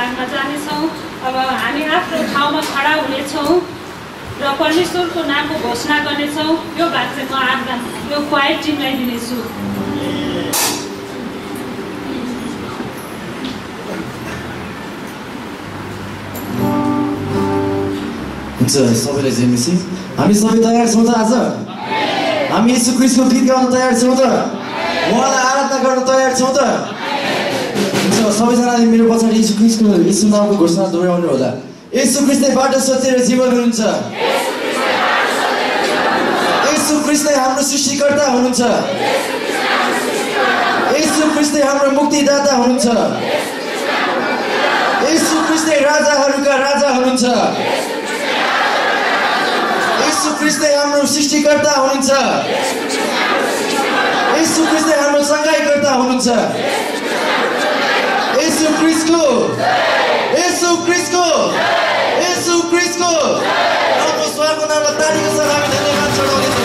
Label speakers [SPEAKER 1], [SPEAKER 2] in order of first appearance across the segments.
[SPEAKER 1] भागमा जानेछौँ। अब हामी आफ्नो ठाउँमा खडा हुनेछौँ र परमेश्वरको नामको घोषणा गर्नेछौँ। यो भाग चाहिँ म आफ्ना यो क्वाइट टिमलाई दिनेछु।
[SPEAKER 2] हुन्छ, सबैलाई जयमसी। हामी सबै तयार छौँ त आज? हामी यीशु ख्रीष्टको गीत गाउन तयार छौँ त? उहाँलाई आराधना गर्न तयार छौँ त? हुन्छ, सबैजनाले मेरो पछाडि यीशु नामको घोषणा दोहोऱ्याउनु होला। यीशु ख्रीष्टै बाटो, सत्य र जीवन हुनुहुन्छ। यीशु ख्रीष्टै हाम्रो सृष्टिकर्ता हुनुहुन्छ। यीशु ख्रीष्टै हाम्रो मुक्तिदाता हुनुहुन्छ। यीशु ख्रीष्टै राजाहरूका राजा हुनुहुन्छ। यीशु ख्रीष्टै हाम्रो सृष्टिकर्ता हुनुहुन्छ। यीशु ख्रीष्टै हाम्रो सङ्घाइकर्ता हुनुहुन्छ। यीशु ख्रीष्टको हाम्रो स्वरको नामलाई तालीको साथ हामी धन्यवाद चढाउँदैछौँ।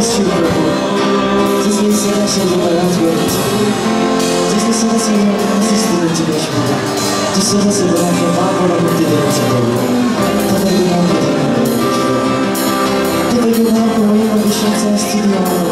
[SPEAKER 2] छु प्रभु जसले सदा सर्वदा राज गर्नुहुन्छ जसले सदा सर्वदा आशिष दिनुहुन्छ परमेश्वर जो सदा सर्वदा आफ्नो पापबाट मुक्ति दिनुहुन्छ प्रभु तपाईँको नामको धन्यवाद तपाईँको नामको महिमा प्रशंसा स्तुति आउनु परमेश्वर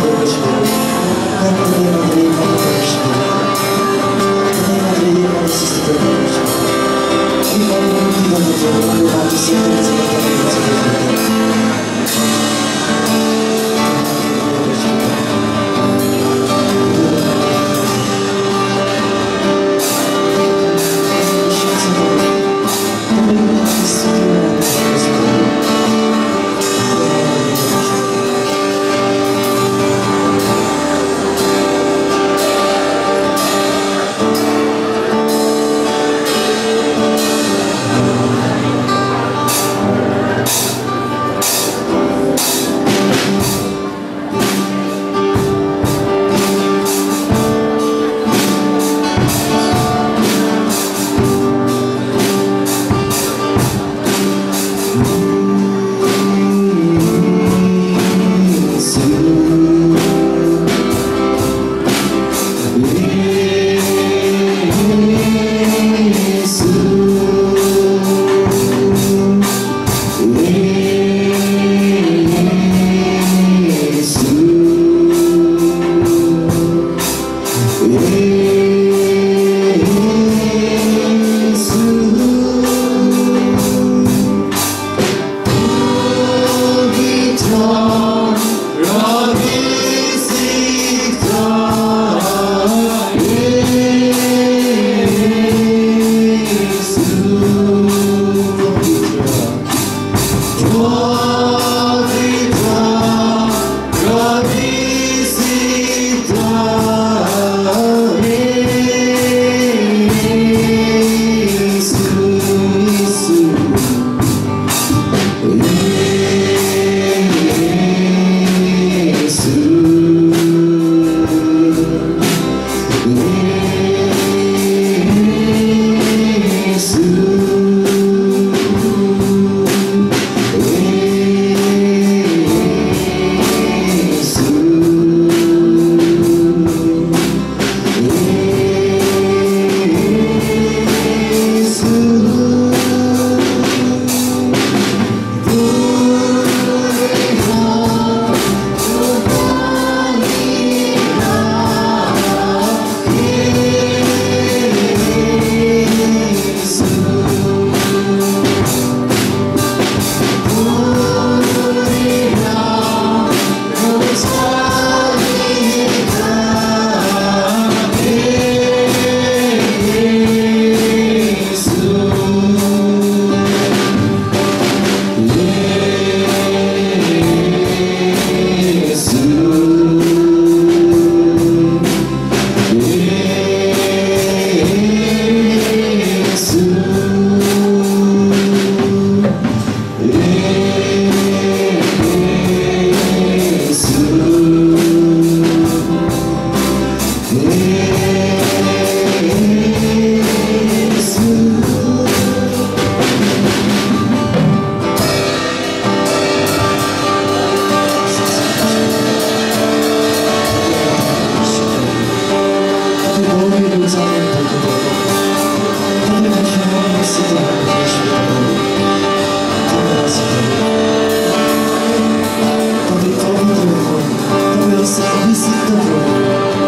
[SPEAKER 2] कारण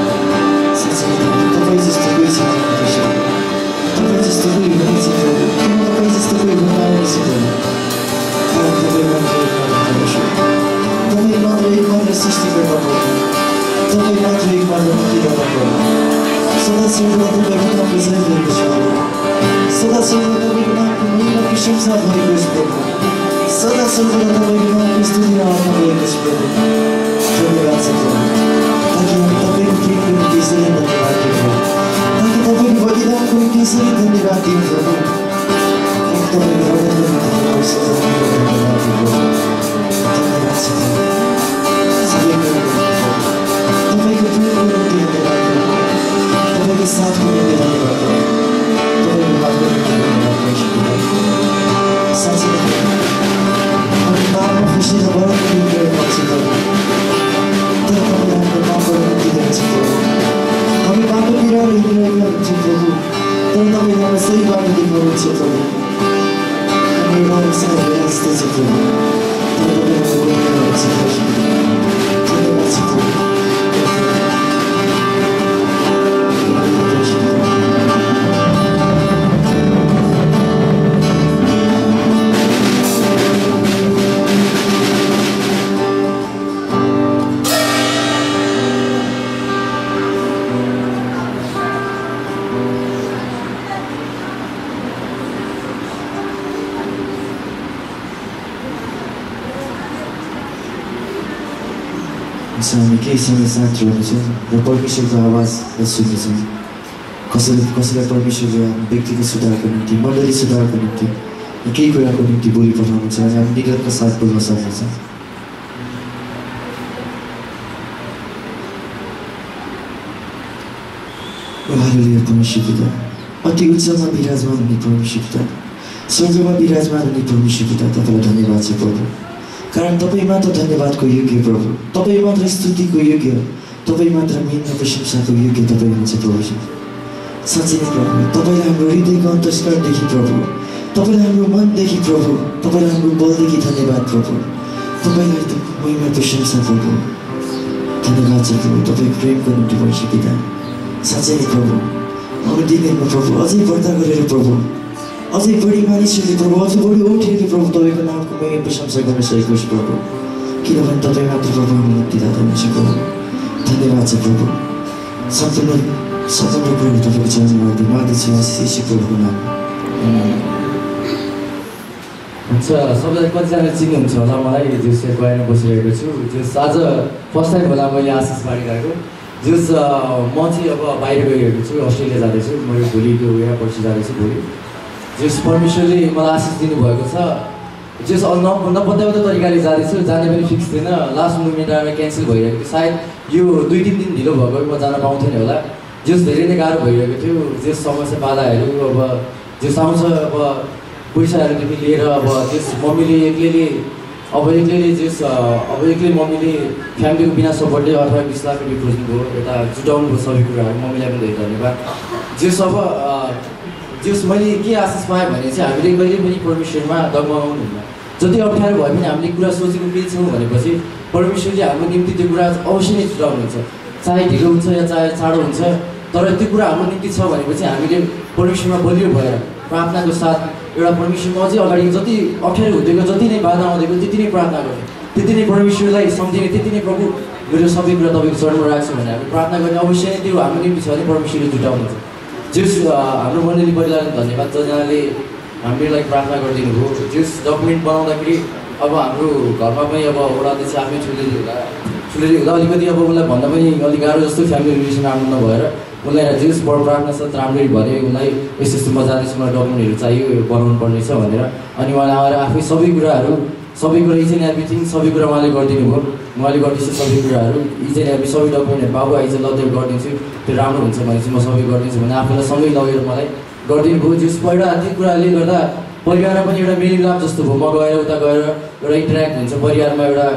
[SPEAKER 2] तपाईँ मात्रै एकमात्र परमेश्वर तपाईँ मात्रै एकमात्र सृष्टिकर्ता परमेश्वर एकमात्र मुक्ति गर्नु प्रभु हाम्रो माथि सत्य हामी केही समय साथ रहनेछौँ र परमेश्वरको आवाज सुन्नेछौँ। कसैलाई परमेश्वरले व्यक्तिगत सुधारको निम्ति, मण्डली सुधारको निम्ति केही कुराको निम्ति बोली पठाउनुहुन्छ भने हामी निडरका साथ बोल्न सक्नेछौँ। हालेलुया। परमेश्वर पिता, अति उच्चमा विराजमान हुने परमेश्वर पिता, स्वर्गमा विराजमान हुने परमेश्वर पिता, तपाईँलाई धन्यवाद छ प्रभु। कारण तपाईँ मात्र धन्यवादको योग्य प्रभु, तपाईँ मात्र स्तुतिको योग्य, तपाईँ मात्र मेहनत प्रशंसाको योग्य तपाईँ हुनुहुन्छ प्रभु। साँच्चै नै प्रभु, तपाईँलाई हाम्रो हृदयको अन्तस्करणदेखि प्रभु, तपाईँलाई हाम्रो मनदेखि प्रभु, तपाईँलाई हाम्रो बलदेखि धन्यवाद प्रभु, तपाईँलाई त महिमा प्रशंसा प्रभु। धन्यवाद छ प्रभु तपाईँको प्रेमको निम्ति परमेश्वर पिता। साँच्चै नै प्रभु, आउने दिनमा प्रभु अझै बढ्ता गरेर प्रभु, अझै बढी मानिसहरूले प्रभु, अझ बढी ओठेर प्रभु तपाईँको नामको महिमा प्रशंसा गर्न सकेको छु प्रभु। किनभने तपाईँ मात्र प्रभु हाम्रो मुक्तिदाता हुनुहुन्छ प्रभु। धन्यवाद छ प्रभु। सम्पूर्ण कुराहरू तपाईँको चरणमा माग्दछु यीशु प्रभुको नाम।
[SPEAKER 3] हुन्छ, सबैलाई कतिजना चिन्नुहुन्छ होला मलाई, जस गएर बसिरहेको छु। जस आज फर्स्ट टाइम होला मैले आशिष पारिरहेको। जस म चाहिँ अब बाहिर गइरहेको छु, अस्ट्रेलिया जाँदैछु। मैले भोलिको या पर्सि जाँदैछु भोलि। जस परमेश्वरले मलाई आशिष दिनुभएको छ। जस नपत्याउँदो तरिकाले जाँदैछु, जाने पनि फिक्स थिएन। लास्ट मोमेन्टमा क्यान्सल भइरहेको थियो। सायद यो 2-3 दिन ढिलो भएको म जान पाउँथेन होला। जस धेरै नै गाह्रो भइरहेको थियो। जस समस्या बाधाहरू अब जस आउँछ, अब पैसाहरूदेखि लिएर अब जस मम्मीले एक्लै मम्मीले फ्यामिलीको बिना सपोर्टले 18-20 लाख रुपियाँ खोज्नुभयो, यता जुटाउनु भयो सबै कुराहरू। मम्मीलाई पनि धेरै धन्यवाद। जस अब जस मैले के आशिष पाएँ भने चाहिँ हामीले कहिले पनि परमेश्वरमा डगमगाउनु हुन्न। जति अप्ठ्यारो भए पनि हामीले कुरा सोचेको केही छौँ भनेपछि परमेश्वरले हाम्रो निम्ति त्यो कुरा अवश्य नै जुटाउनुहुन्छ। चाहे ढिलो हुन्छ या चाहे चाँडो हुन्छ, तर त्यो कुरा हाम्रो निम्ति छ भनेपछि हामीले परमेश्वरमा बलियो भएर प्रार्थनाको साथ एउटा परमेश्वरमा अझै अगाडि जति अप्ठ्यारो हुँदैको, जति नै बाधा आउँदैको त्यति नै प्रार्थना गर्छौँ, त्यति नै परमेश्वरलाई सम्झिने, त्यति नै प्रभु मेरो सबै कुरा तपाईँको चरणमा राख्छु भने हामी प्रार्थना गर्ने अवश्य नै त्यो हाम्रो निम्ति छ भने परमेश्वरले जुटाउनुहुन्छ। जस हाम्रो मण्डली परिवारलाई धन्यवाद जसजनाले हाम्रो लागि प्रार्थना गरिदिनु भयो। जस डकुमेन्ट बनाउँदाखेरि अब हाम्रो घरमा पनि अब एउटा अध्यक्ष आफै ठुलेली हुँदा अलिकति अब उसलाई भन्दा पनि अलिक गाह्रो जस्तो फ्यामिली रिलेसन राम्रो नभएर उसलाई जस प्रार्थना साथ राम्ररी भने उसलाई यस्तो म जाँदैछु, मलाई डकुमेन्टहरू चाहियो, बनाउनु पर्ने छ भनेर। अनि उहाँले आएर आफै सबै कुरा इच एन्ड एभ्रिथिङ सबै कुरा उहाँले गरिदिनु भयो। उहाँले गरिदिन्छु सबै कुराहरू, इच एन्ड एभ्री सबै डकुमेन्टहरू बाबु आइज ल त्यो गरिदिन्छु, त्यो राम्रो हुन्छ भनेपछि म सबै गरिदिन्छु भने आफूलाई सँगै लगेर मलाई गरिदिनु भयो। जस पहिला त्यो कुराले गर्दा परिवारमा पनि एउटा मेलमिलाप जस्तो भयो। म गएर उता गएर एउटा इन्टरेक्ट हुन्छ, परिवारमा एउटा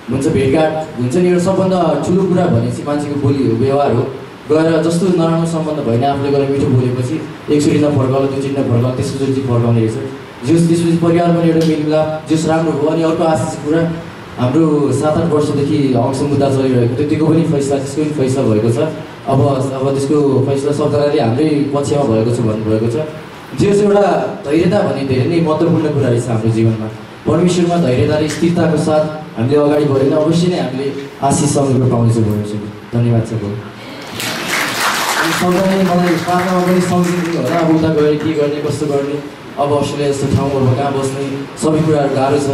[SPEAKER 3] हुन्छ भेटघाट हुन्छ नि। एउटा सबभन्दा ठुलो कुरा भनेपछि मान्छेको बोली हो, व्यवहार हो। गएर जस्तो नराम्रो सम्बन्ध भएन, आफूले गएर मिठो बोलेपछि एकचोटि नफर्काउला, दुईचोटि नफर्काउला, त्यसपछि चाहिँ फर्काउने रहेछ। त्यसपछि परिवारमा पनि एउटा मेलमिलाप जस राम्रो भयो। अनि अर्को आशिष कुरा, हाम्रो 7-8 वर्षदेखि अंश मुद्दा चलिरहेको थियो, त्यसको पनि फैसला भएको छ। अब त्यसको फैसला सबजनाले हाम्रै पक्षमा भएको छ भन्नुभएको छ। जस एउटा धैर्यता भन्ने धेरै नै महत्त्वपूर्ण कुरा रहेछ हाम्रो जीवनमा। परमेश्वरमा धैर्यता र स्थिरताको साथ हामीले अगाडि बढेन अवश्य नै हामीले आशिष समग्र पाउनेछौँ परमेश्वर। धन्यवाद छ प्रभु। सँगै मलाई प्रार्थनामा पनि सम्झिदिनु होला। अब उता गएर के गर्ने, कस्तो गर्ने, अब अस्ट्रेलिया जस्तो ठाउँमा कहाँ बस्ने, सबै कुराहरू गाह्रो छ।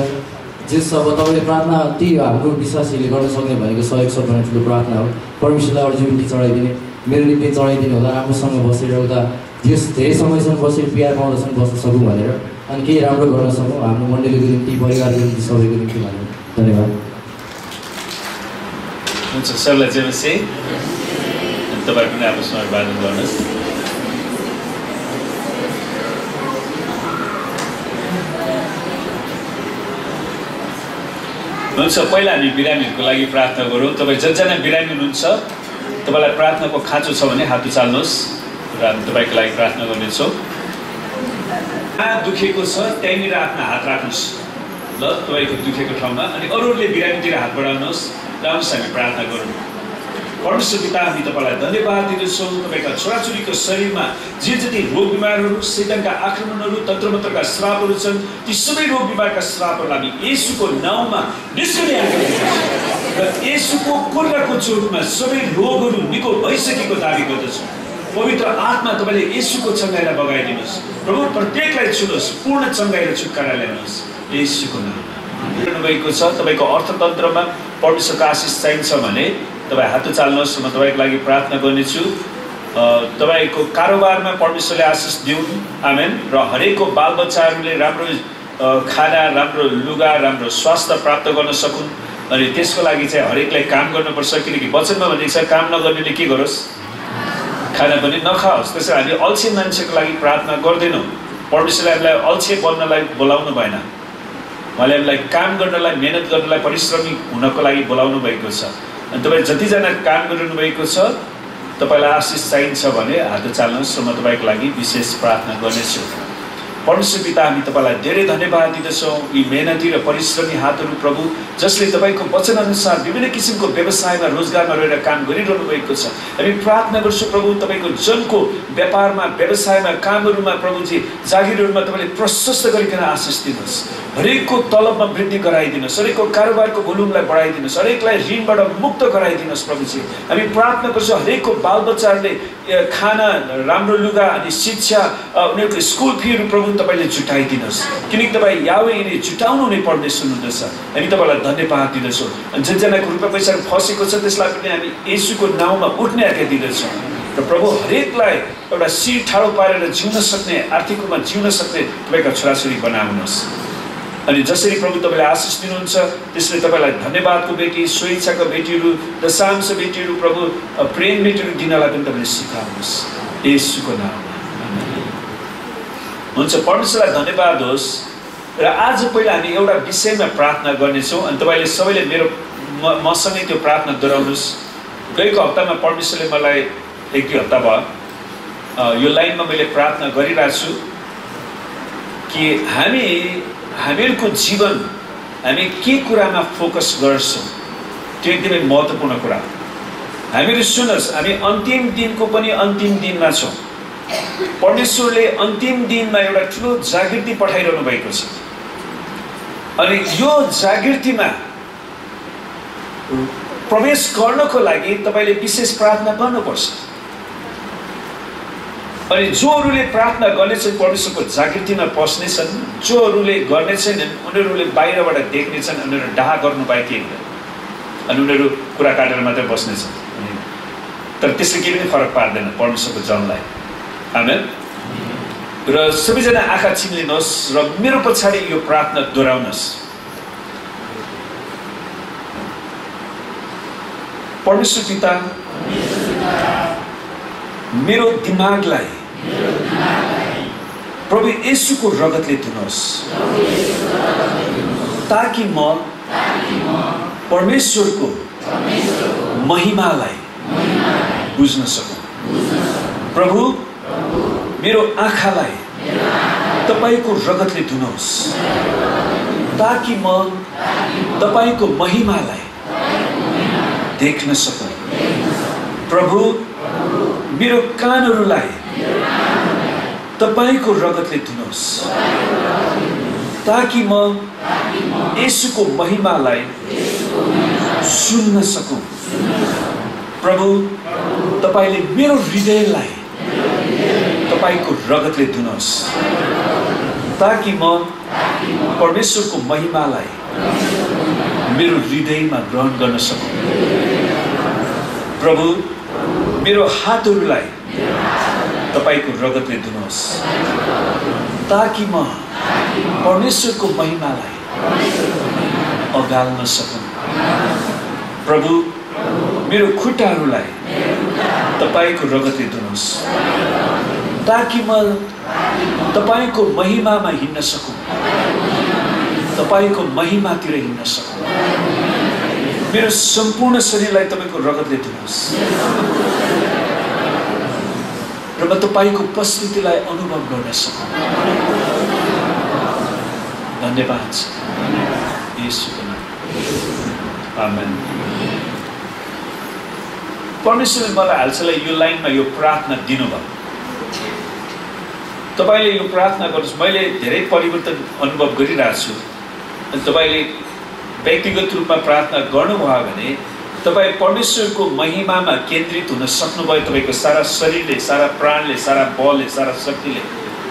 [SPEAKER 3] जस अब तपाईँले प्रार्थना ती हाम्रो विश्वासीले गर्न सक्ने भनेको सहयोग सबभन्दा ठुलो प्रार्थना हो। परमेश्वरलाई अर्को निम्ति चढाइदिने, मेरो निम्ति चढाइदिनु होला। राम्रोसँग बसेर उता जस धेरै समयसम्म बसेर प्यार पाउँदासम्म बस्न सकौँ भनेर, अनि केही राम्रो गर्न सकौँ हाम्रो मण्डलीको निम्ति, परिवारको निम्ति, सबैको निम्ति भनेर। धन्यवाद।
[SPEAKER 4] हुन्छ सरलाई जेबसी तपाईँ पनि आफ्नो समय वादन गर्नुहोस्। हुन्छ, पहिला हामी बिरामीहरूको लागि प्रार्थना गरौँ। तपाईँ जतिजना बिरामी हुनुहुन्छ, तपाईँलाई प्रार्थनाको खाँचो छ भने हात उचाल्नुहोस् र हामी तपाईँको लागि प्रार्थना गर्नेछौँ। कहाँ दुखेको छ त्यहीँनिर आफ्नो हात राख्नुहोस् ल तपाईँको दुखेको ठाउँमा अनि अरूहरूले बिरामीतिर हात बढाउनुहोस् र आउनुहोस् हामी प्रार्थना गरौँ। परमेश्वर पिता हामी तपाईँलाई धन्यवाद दिँदछौँ तपाईँका छोराछोरीको शरीरमा जे जति रोग बिमारहरू शैतानका आक्रमणहरू तन्त्रमन्त्रका श्रापहरू छन् ती सबै रोग बिमारका श्रापहरूलाई हामी येशूको नाउँमा निस्कने आज्ञा दिँदछौँ र येशूको कुर्राको चोटमा सबै रोगहरू निको भइसकेको दाबी गर्दछौँ। पवित्र आत्मा तपाईँले येशूको चङ्गाइलाई बगाइदिनुहोस् प्रभु प्रत्येकलाई छुनुहोस् पूर्ण चङ्गाइ र छुटकारा ल्याउनुहोस् येशूको नाममा गर्नुभएको छ। तपाईँको अर्थतन्त्रमा परमेश्वरको आशिष चाहिन्छ भने तपाईँ हात चाल्नुहोस् म तपाईँको लागि प्रार्थना गर्नेछु। तपाईँको कारोबारमा परमेश्वरले आशिष दिउन् आमेन र हरेकको बालबच्चाहरूले राम्रो खाना राम्रो लुगा राम्रो स्वास्थ्य प्राप्त गर्न सकुन् अनि त्यसको लागि चाहिँ हरेकलाई काम गर्नुपर्छ किनकि वचनमा भनेको छ काम नगर्नेले के गरोस् खाना पनि नखाओस्। त्यसैले हामी अल्छे मान्छेको लागि प्रार्थना गर्दैनौँ। परमेश्वरले हामीलाई अल्छे बन्नलाई बोलाउनु भएन, उहाँले हामीलाई काम गर्नलाई मेहनत गर्नलाई परिश्रमी हुनको लागि बोलाउनु भएको छ। अनि तपाईँ जतिजना काम गरिरहनु भएको छ तपाईँलाई आशिष चाहिन्छ भने हात चाल्नुहोस् र म तपाईँको लागि विशेष प्रार्थना गर्नेछु। परमेश्वर पिता हामी तपाईँलाई धेरै धन्यवाद दिँदछौँ यी मेहनती र परिश्रमी हातहरू प्रभु जसले तपाईँको वचनअनुसार विभिन्न किसिमको व्यवसायमा रोजगारमा रहेर काम गरिरहनु भएको छ। हामी प्रार्थना गर्छौँ प्रभु तपाईँको जनको व्यापारमा व्यवसायमा कामहरूमा प्रभुजी जागिरहरूमा तपाईँले प्रशस्त गरिकन आशिष दिनुहोस्। हरेकको तलबमा वृद्धि गराइदिनुहोस्, हरेकको कारोबारको भोल्युमलाई बढाइदिनुहोस्, हरेकलाई ऋणबाट मुक्त गराइदिनुहोस् प्रभुजी। हामी प्रार्थना गर्छौँ हरेकको बालबच्चाहरूले खाना राम्रो लुगा अनि शिक्षा उनीहरूको स्कुल फीहरू प्रभु तपाईँले जुटाइदिनुहोस् किनकि तपाईँ यावे यिनी जुटाउनु नै परमेश्वर हुनुहुन्छ। हामी तपाईँलाई धन्यवाद दिँदछौँ। अनि जसजनाको रुपियाँ पैसाहरू फसेको छ त्यसलाई पनि हामी येशूको नाउँमा उठ्ने आज्ञा दिँदछौँ र प्रभु हरेकलाई एउटा शिर ठाडो पारेर जिउन सक्ने आर्थिक रूपमा जिउन सक्ने तपाईँका छोराछोरी बनाउनुहोस्। अनि जसरी प्रभु तपाईँले आशिष दिनुहुन्छ त्यसले तपाईँलाई धन्यवादको बेटी स्वेच्छाको बेटीहरू दशांश बेटीहरू प्रभु प्रेम बेटीहरू दिनलाई पनि तपाईँले सिकाउनुहोस् येशूको नाममा। हुन्छ परमेश्वरलाई धन्यवाद होस्। र आज पहिला हामी एउटा विषयमा प्रार्थना गर्नेछौँ अनि तपाईँले सबैले मसँगै त्यो प्रार्थना दोहोऱ्याउनुहोस्। गएको हप्तामा परमेश्वरले मलाई एक दुई हप्ता भयो यो लाइनमा मैले प्रार्थना गरिरहेको छु कि हामीहरूको जीवन हामी के कुरामा फोकस गर्छौँ त्यो एकदमै महत्त्वपूर्ण कुरा। हामीहरू सुन्नुहोस् हामी अन्तिम दिनको पनि अन्तिम दिनमा छौँ। परमेश्वरले अन्तिम दिनमा एउटा ठुलो जागृति पठाइरहनु भएको छ अनि यो जागृतिमा प्रवेश गर्नको लागि तपाईँले विशेष प्रार्थना गर्नुपर्छ। अनि जोहरूले प्रार्थना गर्नेछन् परमेश्वरको जागृतिमा पस्नेछन्, जोहरूले गर्ने छैनन् उनीहरूले बाहिरबाट देख्नेछन् उनीहरू डाहा गर्नु पाए के अनि उनीहरू कुरा काटेर मात्रै बस्नेछन् तर त्यसले केही पनि फरक पार्दैन परमेश्वरको जनलाई। आमेन। र सबैजना आँखा चिम्लिनुहोस् र मेरो पछाडि यो प्रार्थना दोहोऱ्याउनुहोस्। परमेश्वर पिता मेरो दिमागलाई प्रभु येशूको रगतले धुनुहोस् ताकि म परमेश्वरको महिमालाई बुझ्न सकूँ। प्रभु मेरो आँखालाई तपाईको रगतले धुनुहोस् ताकि म तपाईको महिमालाई देख्न सकूँ। प्रभु मेरो कानहरूलाई तपाईको रगतले धुनुहोस् ताकि म येशूको महिमालाई सुन्न सकूँ। प्रभु तपाईले मेरो हृदयलाई तपाईको रगतले धुनुहोस् ताकि म परमेश्वरको महिमालाई मेरो हृदयमा ग्रहण गर्न सकूँ। प्रभु मेरो हातहरूलाई तपाईको रगतले धुनुहोस् ताकि म परमेश्वरको महिमालाई अगाल्न सकूँ। प्रभु मेरो खुट्टाहरूलाई तपाईको रगतले धुनुहोस् ताकि म तपाईको महिमामा हिँड्न सकूँ, तपाईको महिमातिर हिँड्न सकूँ। मेरो सम्पूर्ण शरीरलाई तपाईको रगतले धुनुहोस् र म तपाईको उपस्थितिलाई अनुभव गर्न सकूँ। धन्यवाद छ येशूको नाम आमेन। परमेश्वरले मलाई हालसालै यो लाइनमा यो प्रार्थना दिनुभयो। तपाईँले यो प्रार्थना गर्नुहोस्। मैले धेरै परिवर्तन अनुभव गरिरहेको छु। अनि तपाईँले व्यक्तिगत रूपमा प्रार्थना गर्नुभयो भने तपाईँ परमेश्वरको महिमामा केन्द्रित हुन सक्नुभयो। तपाईँको सारा शरीरले, सारा प्राणले, सारा बलले, सारा शक्तिले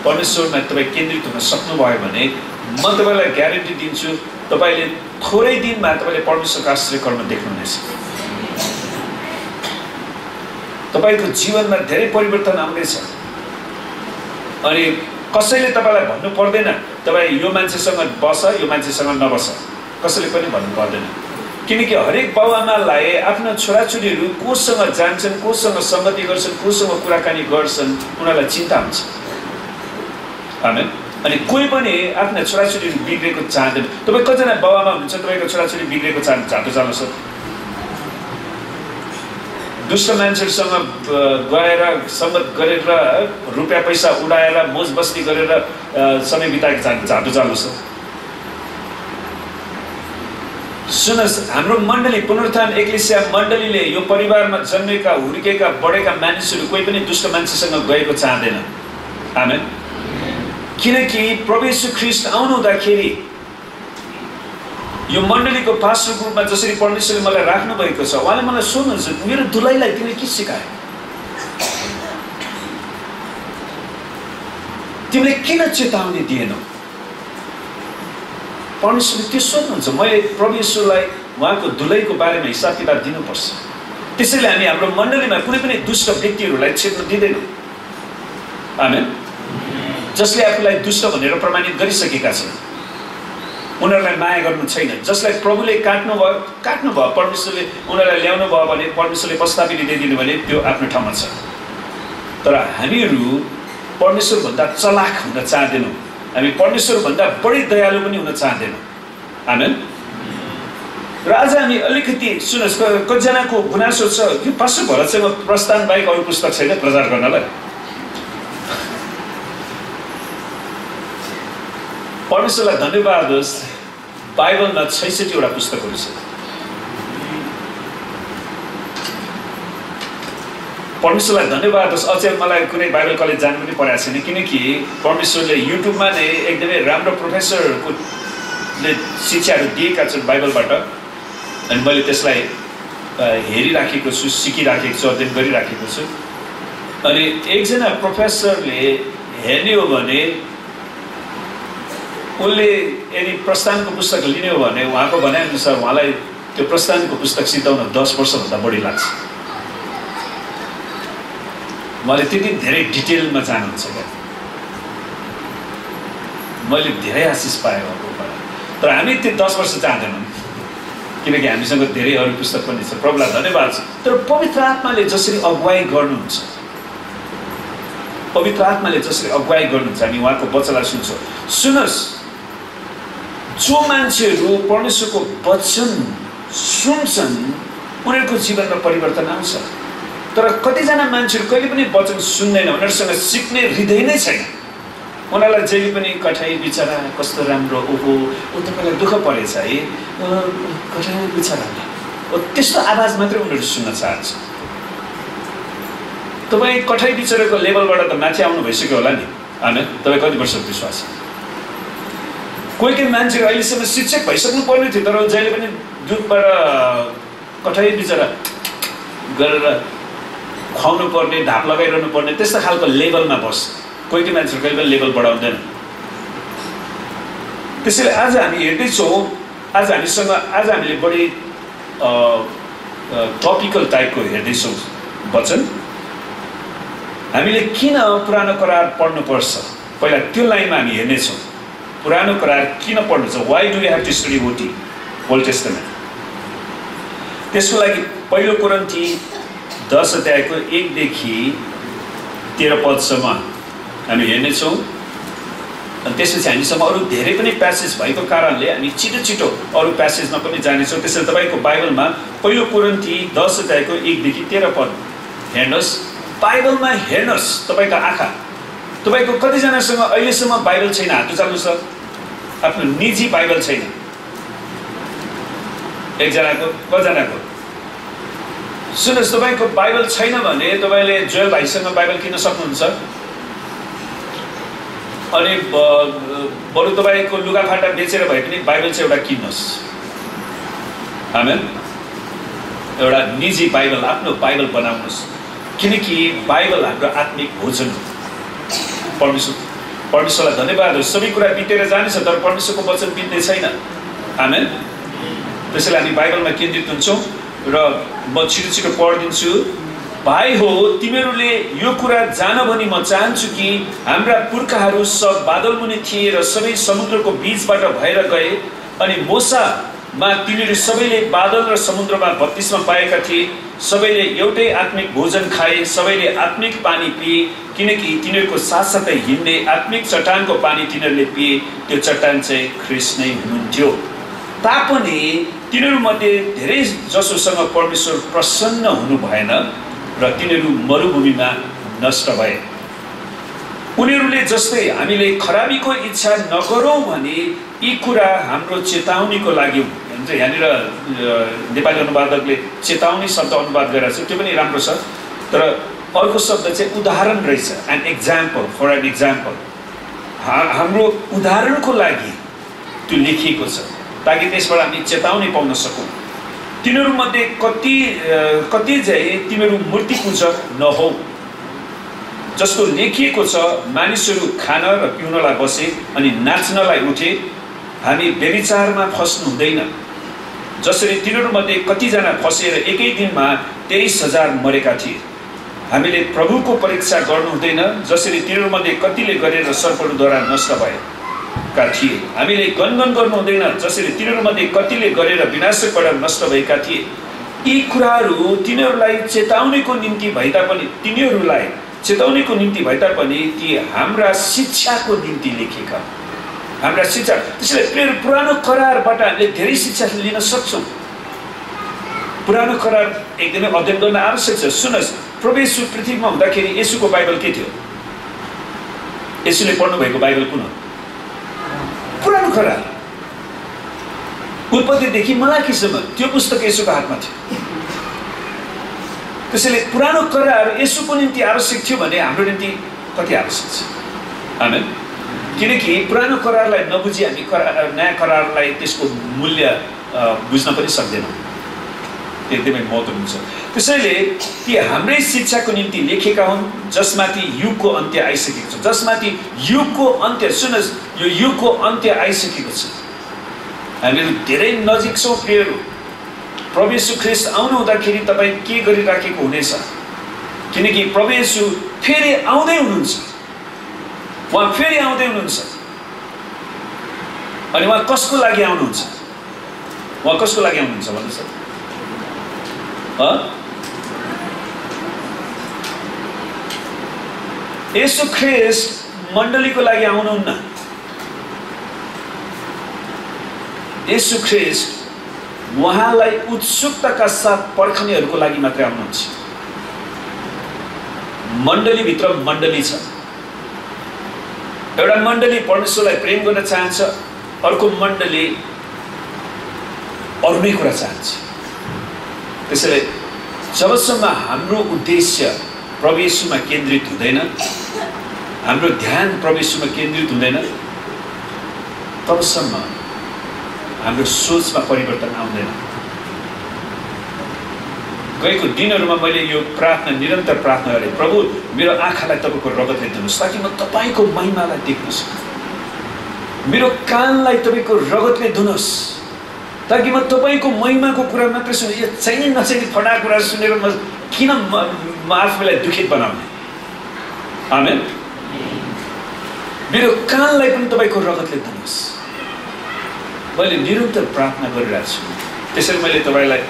[SPEAKER 4] परमेश्वरमा तपाईँ केन्द्रित हुन सक्नुभयो भने म तपाईँलाई ग्यारेन्टी दिन्छु, तपाईँले थोरै दिनमा तपाईँले परमेश्वरको आश्चर्यकर्म देख्नुहुनेछ। तपाईँको जीवनमा धेरै परिवर्तन आउनेछ। अनि कसैले तपाईँलाई भन्नु पर्दैन तपाईँ यो मान्छेसँग बस, यो मान्छेसँग नबस, कसैले पनि भन्नु पर्दैन। किनकि हरेक बाबुआमालाई आफ्ना छोराछोरीहरू कोसँग जान्छन्, कोसँग सङ्गति गर्छन्, कोसँग कुराकानी गर्छन्, उनीहरूलाई चिन्ता हुन्छ। आमेन। अनि कोही पनि आफ्ना छोराछोरीहरू बिग्रेको चाहँदैन। तपाईँ कतिजना बाबुआमा हुनुहुन्छ तपाईँको छोराछोरी बिग्रेको चाहनु चाहनुहोस्। दुष्ट मान्छेहरूसँग गएर सङ्गत गरेर रुपियाँ पैसा उडाएर मोज बस्ती गरेर समय बिताएको चाहनु चाहनुहोस्। सुन्नुहोस्, हाम्रो मण्डली पुनरुत्थान एक्लेसिया मण्डलीले यो परिवारमा जन्मेका, हुर्केका, बढेका मानिसहरू कोही पनि दुष्ट मान्छेसँग गएको चाहँदैन। आमेन। किनकि प्रभु येशू ख्रीष्ट आउनु हुँदाखेरि यो मण्डलीको पास्टरको रूपमा जसरी परमेश्वरले मलाई राख्नु भएको छ, उहाँले मलाई सोध्नुहुन्छ मेरो दुलैलाई तिमीले के सिकायो, तिमीले किन चेतावनी दिएनौ? परमेश्वरले त्यो सोध्नुहुन्छ। मैले प्रभु येशूलाई उहाँको दुलैको बारेमा हिसाब किताब दिनुपर्छ। त्यसैले हामी हाम्रो मण्डलीमा कुनै पनि दुष्ट व्यक्तिहरूलाई छेड्न दिँदैनौँ। आमेन। जसले आफूलाई दुष्ट भनेर प्रमाणित गरिसकेका छन्, उनीहरूलाई माया गर्नु छैन। जसलाई प्रभुले काट्नु भयो, परमेश्वरले उनीहरूलाई ल्याउनु भयो भने परमेश्वरले प्रस्ताव लिइदिनु भने त्यो आफ्नो ठाउँमा छ। तर हामीहरू परमेश्वरभन्दा चलाक हुन चाहँदैनौँ। हामी परमेश्वरभन्दा बढी दयालु पनि हुन चाहँदैनौँ। आमेन। र आज हामी अलिकति सुन्नुहोस्, कतिजनाको गुनासो छ कि पास्टर भरत चाहिँ म प्रस्थान बाहेक अरू पुस्तक छैन प्रचार गर्नलाई। परमेश्वरलाई धन्यवाद होस्, बाइबलमा 66 वटा पुस्तकहरू छ। परमेश्वरलाई धन्यवाद होस्। अचेल मलाई कुनै बाइबल कलेज जानु पनि परेको छैन, किनकि परमेश्वरले युट्युबमा नै एकदमै राम्रो प्रोफेसरले शिक्षाहरू दिएका छन् बाइबलबाट। अनि मैले त्यसलाई हेरिराखेको छु, सिकिराखेको छु, अध्ययन गरिराखेको छु। अनि एकजना प्रोफेसरले हेर्ने हो भने उनले यदि प्रस्थानको पुस्तक लिने हो भने उहाँको भनाइअनुसार उहाँलाई त्यो प्रस्थानको पुस्तक सिद्धाउन 10 वर्षभन्दा बढी लाग्छ। मैले त्यति धेरै डिटेलमा जानुहुन्छ क्या, मैले धेरै आशिष पाएँ उहाँकोबाट। तर हामी त्यो 10 वर्ष चाहँदैनौँ, किनकि हामीसँग धेरै अरू पुस्तक पनि छ। प्रभुलाई धन्यवाद छ। तर पवित्र आत्माले जसरी अगुवाई गर्नुहुन्छ, पवित्र आत्माले जसरी अगुवाई गर्नुहुन्छ, हामी उहाँको वचनलाई सुन्छौँ। सुन्नुहोस्, जो मान्छेहरू परमेश्वरको वचन सुन्छन् उनीहरूको जीवनमा परिवर्तन आउँछ। तर कतिजना मान्छेहरू कहिले पनि वचन सुन्दैन, उनीहरूसँग सिक्ने हृदय नै छैन। उनीहरूलाई जहिले पनि कठाई बिचरा कस्तो राम्रो, ओहो ऊ तपाईँलाई दुःख परेछ है, कठाई बिचरा, त्यस्तो आवाज मात्रै उनीहरू सुन्न चाहन्छ। तपाईँ कठाई बिचराको लेभलबाट त माथि आउनु भइसक्यो होला नि। होइन, तपाईँ कति वर्षको विश्वास? कोही कोही मान्छेहरू अहिलेसम्म शिक्षक भइसक्नु पर्ने थियो, तर जहिले पनि दुधबाट कठाई बिचरा गरेर खुवाउनु पर्ने, ढाप लगाइरहनु पर्ने, त्यस्तो खालको लेभलमा बस्छ। कोही कोही मान्छेहरू कहिले पनि लेभल बढाउँदैन। त्यसैले आज हामी हेर्दैछौँ, आज हामीले बढी टपिकल टाइपको हेर्दैछौँ वचन। हामीले किन पुरानो करार पढ्नुपर्छ, पहिला त्यो लाइनमा हामी हेर्नेछौँ। पुरानो करार किन पढ्नु छ? Why do you have to study Old Testament? त्यसको लागि पहिलो कोरिन्थी 10 अध्यायको 1 देखि 13 पदसम्म हामी हेर्नेछौँ। अनि त्यसपछि हामीसँग अरू धेरै पनि प्यासेज भएको कारणले हामी छिटो अरू प्यासेजमा पनि जानेछौँ। त्यसैले तपाईँको बाइबलमा पहिलो कोरिन्थी 10 अध्यायको 1 देखि 13 पद हेर्नुहोस्। बाइबलमा हेर्नुहोस्, तपाईँको आँखा। तपाईँको कतिजनासँग अहिलेसम्म बाइबल छैन? हात उचाल्नुहोस् त। आफ्नो निजी बाइबल छैन? एकजनाको कजनाको? सुन्नुहोस्, तपाईँको बाइबल छैन भने तपाईँले जोयल भाइसँग बाइबल किन्न सक्नुहुन्छ। अनि बरु तपाईँको लुगाफाटा बेचेर भए पनि बाइबल चाहिँ एउटा किन्नुहोस्। आमेन। एउटा निजी बाइबल, आफ्नो बाइबल बनाउनुहोस्, किनकि बाइबल हाम्रो आत्मिक भोजन हो। परमेश्वरलाई धन्यवाद हो। सबै कुरा बितेर जानेछ तर परमेश्वरको वचन बित्ने छैन। आमेन। त्यसैले हामी बाइबलमा केन्द्रित हुन्छौँ र म छिटो पढिदिन्छु। भाइ हो, तिमीहरूले यो कुरा जान भनी म चाहन्छु कि हाम्रा पुर्खाहरू सब बादलमुनि थिए र सबै समुद्रको बीचबाट भएर गए। अनि मोसामा तिनीहरू सबैले बादल र समुद्रमा बत्तिसमा पाएका थिए। सबैले एउटै आत्मिक भोजन खाए, सबैले आत्मिक पानी पिए, किनकि तिनीहरूको साथसाथै हिँड्ने आत्मिक चट्टानको पानी तिनीहरूले पिए। त्यो चट्टान चाहिँ ख्रिस्ट नै हुनुहुन्थ्यो। तापनि तिनीहरूमध्ये धेरै जसोसँग परमेश्वर प्रसन्न हुनु भएन र तिनीहरू मरुभूमिमा नष्ट भए। उनीहरूले जस्तै हामीले खराबीको इच्छा नगरौँ भने यी कुरा हाम्रो चेतावनीको लागि हुन्छ। यहाँनिर नेपाली अनुवादकले चेतावनी शब्द अनुवाद गरेर छ, त्यो पनि राम्रो छ। तर अर्को शब्द चाहिँ उदाहरण रहेछ, an example, for an example. हाम्रो उदाहरणको लागि त्यो लेखिएको छ, ताकि त्यसबाट हामी चेतावनी पाउन सकौँ। तिनीहरूमध्ये कति चाहिँ तिमीहरू मूर्ति पूजक नहौ, जस्तो लेखिएको छ, मानिसहरू खान र पिउनलाई बसे अनि नाच्नलाई उठे। हामी व्यभिचारमा फस्नु हुँदैन, जसरी तिनीहरूमध्ये कतिजना फसेर एकै दिनमा 23,000 मरेका थिए। हामीले प्रभुको परीक्षा गर्नु हुँदैन, जसरी तिनीहरूमध्ये कतिले गरेर सर्पहरूद्वारा नष्ट भएका थिए। हामीले गनगन गर्नु हुँदैन, जसरी तिनीहरूमध्ये कतिले गरेर विनाशबाट नष्ट भएका थिए। यी कुराहरू तिनीहरूलाई चेतावनीको निम्ति भए तापनि ती हाम्रा शिक्षाको निम्ति लेखिएका, हाम्रा शिक्षा। त्यसैले पुरानो करारबाट हामीले धेरै शिक्षा लिन सक्छौँ। पुरानो करार एकदमै अध्ययन गर्न आवश्यक छ। सुन्नुहोस्, प्रभु येशू पृथ्वीमा हुँदाखेरि येशूको बाइबल के थियो? येशूले पढ्नु भएको बाइबल कुन हो? पुरानो करार, उत्पत्तिदेखि मलाकीसम्म त्यो पुस्तक येशूको हातमा थियो। त्यसैले पुरानो करार येशूको निम्ति आवश्यक थियो भने हाम्रो निम्ति कति आवश्यक छ? आमेन। किनकि पुरानो करारलाई नबुझी हामी नयाँ करारलाई त्यसको मूल्य बुझ्न पनि सक्दैनौँ। एकदमै महत्त्वपूर्ण छ। त्यसैले ती हाम्रै शिक्षाको निम्ति लेखेका हुन्, जसमाथि युगको अन्त्य आइसकेको छ। जसमाथि युगको अन्त्य, सुन्नुहोस्, यो युगको अन्त्य आइसकेको छ। हामीहरू धेरै नजिक छौँ प्रियहरू। प्रभु येशू ख्रिस्ट आउनु हुँदाखेरि तपाईँ के गरिराखेको हुनेछ? किनकि प्रभु येशू फेरि आउँदै हुनुहुन्छ। उहाँ फेरि आउँदै हुनुहुन्छ। अनि उहाँ कसको लागि आउनुहुन्छ? उहाँ कसको लागि आउनुहुन्छ भन्नुहोस्? येशू ख्रिस्ट मण्डलीको लागि आउनुहुन्न। येशू ख्रिस्ट उहाँलाई उत्सुकताका साथ पर्खनेहरूको लागि मात्रै आउनुहुन्छ। मण्डलीभित्र मण्डली छ। एउटा मण्डली परमेश्वरलाई प्रेम गर्न चाहन्छ, अर्को मण्डली अरू नै कुरा चाहन्छ। त्यसैले जबसम्म हाम्रो उद्देश्य प्रभु येशूमा केन्द्रित हुँदैन, हाम्रो ध्यान प्रभु येशूमा केन्द्रित हुँदैन, तबसम्म हाम्रो सोचमा परिवर्तन आउँदैन। गएको दिनहरूमा मैले यो प्रार्थना, निरन्तर प्रार्थना गरेँ, प्रभु मेरो आँखालाई तपाईँको रगतले दिनुहोस् ताकि म तपाईँको महिमालाई देख्न सकूँ। मेरो कानलाई तपाईँको रगतले धुनुहोस् ताकि म तपाईँको महिमाको कुरा मात्रै सुने। यो चाहिने नचाहिने फटा कुरा सुनेर म किन आफूलाई दुखित बनाउने? आमेन। मेरो कानलाई पनि तपाईँको रगतले धुनुहोस्। मैले निरन्तर प्रार्थना गरिरहेको छु। त्यसैले मैले तपाईँलाई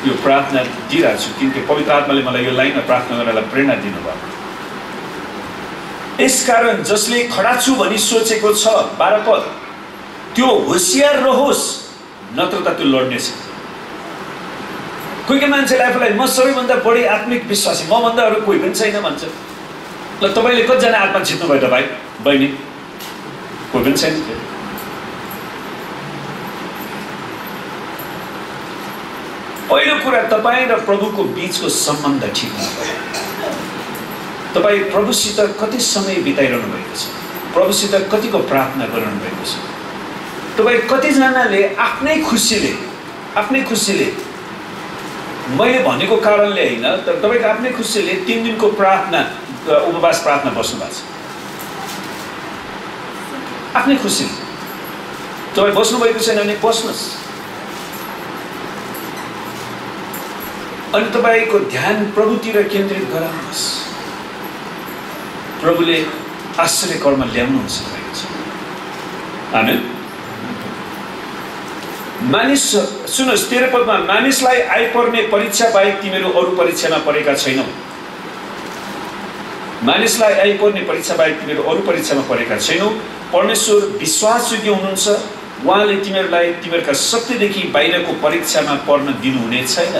[SPEAKER 4] यो प्रार्थना दिइरहेको छु, किनकि पवित्र आत्माले मलाई यो लाइनमा प्रार्थना गर्नलाई प्रेरणा दिनुभयो। यसकारण जसले खडा छु भनी सोचेको छ, 12 पद, त्यो होसियार रहोस्, नत्र त त्यो लड्नेछ। कोही मान्छेले आफूलाई म सबैभन्दा बढी आत्मिक विश्वासी, मभन्दा अरू कोही पनि छैन भन्छ। ल तपाईँले कतिजना आत्मा जित्नु भयो त भाइ बहिनी? कोही पनि छैन। पहिलो कुरा तपाईँ र प्रभुको बीचको सम्बन्ध ठिक हुनुपर्छ। तपाईँ प्रभुसित कति समय बिताइरहनु भएको छ, प्रभुसित कतिको प्रार्थना गरिरहनु भएको छ, तपाईँ कतिजनाले आफ्नै खुसीले मैले भनेको कारणले होइन तर तपाईँको आफ्नै खुसीले 3 दिनको प्रार्थना उपवास प्रार्थना बस्नु भएको छ। आफ्नै खुसीले तपाईँ बस्नुभएको छैन भने बस्नुहोस्। अनि तपाईँको ध्यान प्रभुतिर केन्द्रित गराउनुहोस्। प्रभुले आश्चर्य कर्म ल्याउनुहुन्छ भएको छ। आमेन। मानिस सुन्नुहोस् 13 पदमा मानिसलाई आइपर्ने परीक्षा बाहेक तिमीहरू अरू परीक्षामा परेका छैनौ। मानिसलाई आइपर्ने परीक्षा बाहेक तिमीहरू अरू परीक्षामा परेका छैनौ। परमेश्वर विश्वासयोग्य हुनुहुन्छ। उहाँले तिमीहरूलाई तिमीहरूका शक्तिदेखि बाहिरको परीक्षामा पर्न दिनुहुने छैन।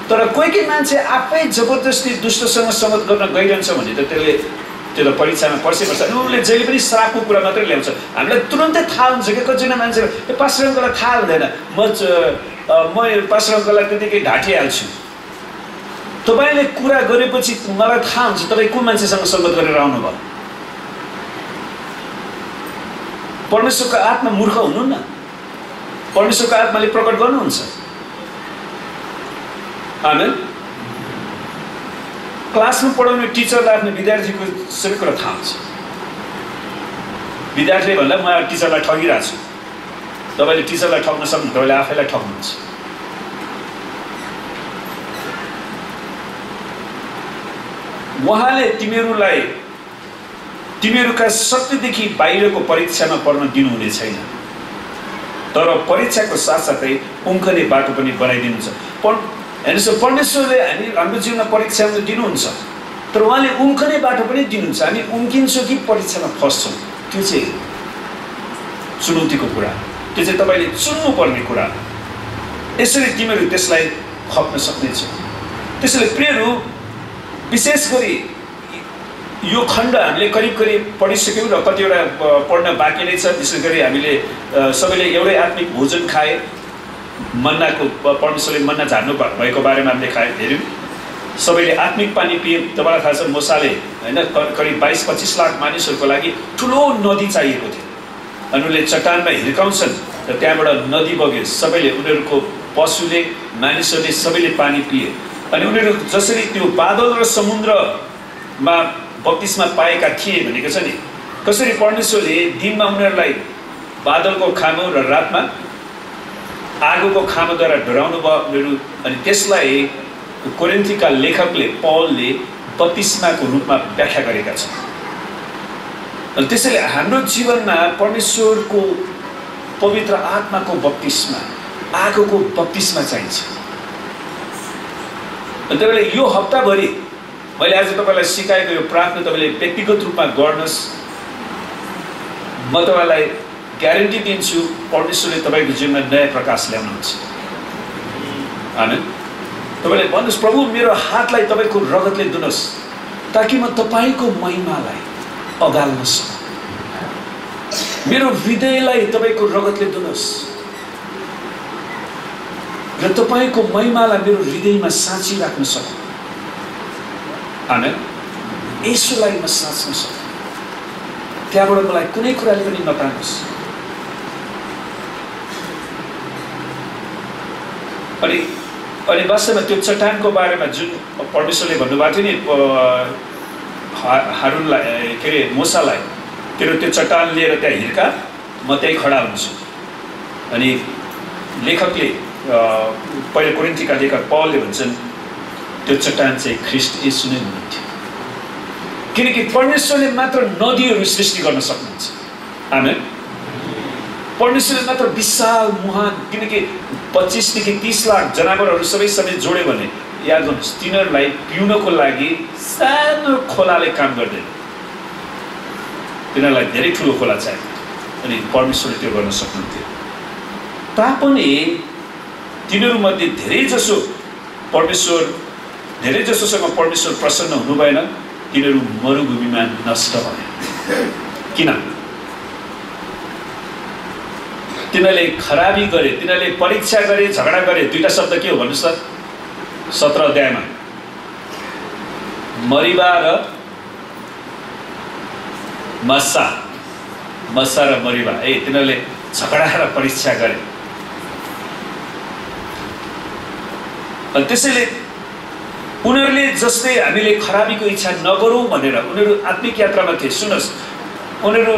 [SPEAKER 4] तर कोही मान्छे आफै जबरजस्ती दुष्टसँग संगत गर्न गइरहन्छ भने त त्यो त परीक्षामा पर्छ। अनि उनले जहिले पनि श्रापको कुरा मात्रै ल्याउँछ। हामीलाई तुरन्तै थाहा हुन्छ कि कतिजना मान्छे पास्टर अङ्कललाई थाहा हुँदैन, म पास्टर अङ्कललाई त्यतिकै ढाँटिहाल्छु। तपाईँले कुरा गरेपछि मलाई थाहा हुन्छ तपाईँ कुन मान्छेसँग संगत गरेर आउनुभयो। परमेश्वरको आत्मा मूर्ख हुनुहुन्न, परमेश्वरको आत्माले प्रकट गर्नुहुन्छ। आमेन। क्लासमा पढाउने टिचरलाई आफ्नो विद्यार्थीको सबै कुरा थाहा हुन्छ। विद्यार्थीले भन्दा म टिचरलाई ठगिरहेको छु। तपाईँले टिचरलाई ठग्न सक्नु, तपाईँले आफैलाई ठग्नुहुन्छ। उहाँले तिमीहरूका शक्तिदेखि बाहिरको परीक्षामा पर्न दिनुहुने छैन, तर परीक्षाको साथसाथै उम्कने बाटो पनि बनाइदिनुहुन्छ। हेर्नुहोस् परमेश्वरले हाम्रो जीवनमा परीक्षामा दिनुहुन्छ, तर उहाँले उम्कने बाटो पनि दिनुहुन्छ। हामी उम्किन्छौँ कि परीक्षामा फस्छौँ, त्यो चाहिँ चुनौतीको कुरा, त्यो चाहिँ तपाईँले चुन्नुपर्ने कुरा। यसरी तिमीहरू त्यसलाई खप्न सक्नेछौ। त्यसैले प्रियहरू, विशेष गरी यो खण्ड हामीले करिब पढिसक्यौँ र कतिवटा पढ्न बाँकी नै छ। विशेष गरी हामीले सबैले एउटै आत्मिक भोजन खाए, मन्नाको परमेश्वरले मन्ना झार्नु भएको बारेमा हामीले हेऱ्यौँ। सबैले आत्मिक पानी पिए। तपाईँलाई थाहा छ मोसाले होइन करिब 22-25 लाख मानिसहरूको लागि ठुलो नदी चाहिएको थियो। अनि उनले चट्टानमा हिर्काउँछन् र त्यहाँबाट नदी बग्यो। सबैले उनीहरूको पशुले मानिसहरूले सबैले पानी पिए। अनि उनीहरू जसरी त्यो बादल र समुद्रमा बत्तिसमा पाएका थिए भनेको छ नि, कसरी परमेश्वरले दिनमा उनीहरूलाई बादलको खामो र रातमा आगोको खामोद्वारा डराउनु भयो उनीहरू। अनि त्यसलाई कोरिन्थीका लेखकले पौलले बत्तिस्माको रूपमा व्याख्या गरेका छन्। अनि त्यसैले हाम्रो जीवनमा परमेश्वरको पवित्र आत्माको बत्तिस्मा, आगोको बत्तिस्मा चाहिन्छ। अनि तपाईँले यो हप्ताभरि मैले आज तपाईँलाई सिकाएको यो प्रार्थना तपाईँले व्यक्तिगत रूपमा गर्नुहोस्। म तपाईँलाई ग्यारेन्टी दिन्छु परमेश्वरले तपाईँको जीवनमा नयाँ प्रकाश ल्याउनुहुन्छ। आमेन। तपाईँले भन्नुहोस् प्रभु मेरो हातलाई तपाईँको रगतले धुनुहोस् ताकि म तपाईँको महिमालाई अगाल्न सकूँ। मेरो हृदयलाई तपाईँको रगतले धुनुहोस् र तपाईँको महिमालाई मेरो हृदयमा साँची राख्न सकूँ। आमेन। यसोलाई म साँच्न सकूँ। त्यहाँबाट मलाई कुनै कुराले पनि नतार्नुहोस्। अनि वास्तवमा त्यो चट्टानको बारेमा जुन परमेश्वरले भन्नुभएको थियो नि हारूनलाई के अरे मोसालाई, तेरो त्यो चट्टान लिएर त्यहाँ हिर्का, म त्यहीँ खडा हुन्छु। अनि लेखकले पहिले कोरिन्थीका लेखक पौलले भन्छन् त्यो चट्टान चाहिँ ख्रीष्ट येशू नै हुनुहुन्थ्यो। किनकि परमेश्वरले मात्र नदीहरू सृष्टि गर्न सक्नुहुन्छ। आमेन। परमेश्वरले मात्र विशाल महान, किनकि 25 देखि 30 लाख जनावरहरू सबै समेत जोड्यो भने याद गर्नुहोस् तिनीहरूलाई पिउनको लागि सानो खोलाले काम गर्दैन, तिनीहरूलाई धेरै ठुलो खोला चाहियो। अनि परमेश्वरले त्यो गर्न सक्नुहुन्थ्यो। तापनि तिनीहरूमध्ये धेरै जसोसँग परमेश्वर प्रसन्न हुनु भएन, तिनीहरू मरुभूमिमा नष्ट भए। किन? तिनीहरूले खराबी गरे, तिनीहरूले परीक्षा गरे, झगडा गरे। दुईटा शब्द के हो भन्नुहोस् त 17 अध्यायमा मरिबा र मस्सा र मरिबा। तिनीहरूले झगडा र परीक्षा गरे। अनि त्यसैले उनीहरूले जस्तै हामीले खराबीको इच्छा नगरौँ भनेर उनीहरू आत्मिक यात्रामा थिए। सुन्नुहोस्, उनीहरू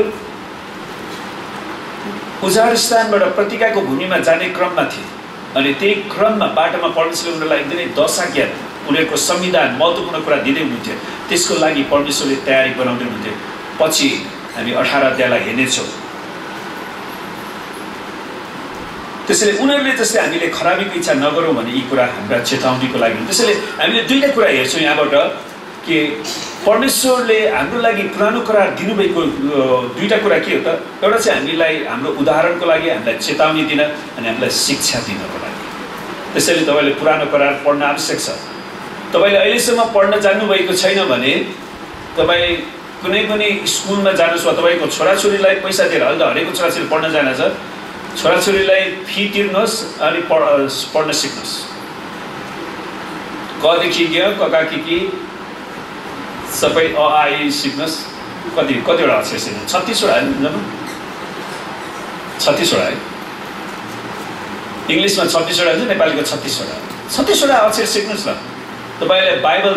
[SPEAKER 4] उजाड स्थानबाट प्रतिज्ञाको भूमिमा जाने क्रममा थिए अनि त्यही क्रममा बाटोमा परमेश्वरले उनीहरूलाई एकदमै दशा ज्ञान, उनीहरूको संविधान, महत्त्वपूर्ण कुरा दिँदै हुनुहुन्थ्यो। त्यसको लागि परमेश्वरले तयारी बनाउँदै हुनुहुन्थ्यो। पछि हामी 18 अध्यायलाई हेर्नेछौँ। त्यसैले उनीहरूले जस्तै हामीले खराबीको इच्छा नगरौँ भने यी कुरा हाम्रा चेतावनीको लागि हुन्। त्यसैले हामीले दुईटा कुरा हेर्छौँ यहाँबाट कि परमेश्वरले हाम्रो लागि पुरानो करार दिनुभएको दुईटा कुरा के हो त? एउटा चाहिँ हामीलाई हाम्रो उदाहरणको लागि, हामीलाई चेतावनी दिन अनि हामीलाई शिक्षा दिनको लागि। त्यसैले तपाईँले पुरानो करार पढ्न आवश्यक छ। तपाईँले अहिलेसम्म पढ्न जान्नुभएको छैन भने तपाईँ कुनै पनि स्कुलमा जानुहोस् वा तपाईँको छोराछोरीलाई पैसा दिएर, अहिले त हरेकको छोराछोरी पढ्न जान्छ, छोराछोरीलाई फी तिर्नुहोस् अनि पढ्न सिक्नुहोस्। कदेखि ग ककाकी सबै अ आ इ सिक्नुहोस्। कतिवटा अक्षर सिक्नु? 36वटा है, 36वटा है। इङ्ग्लिसमा 26वटा हुन्छ, नेपालीको 36वटा। 36वटा अक्षर सिक्नुहोस् न, तपाईँले बाइबल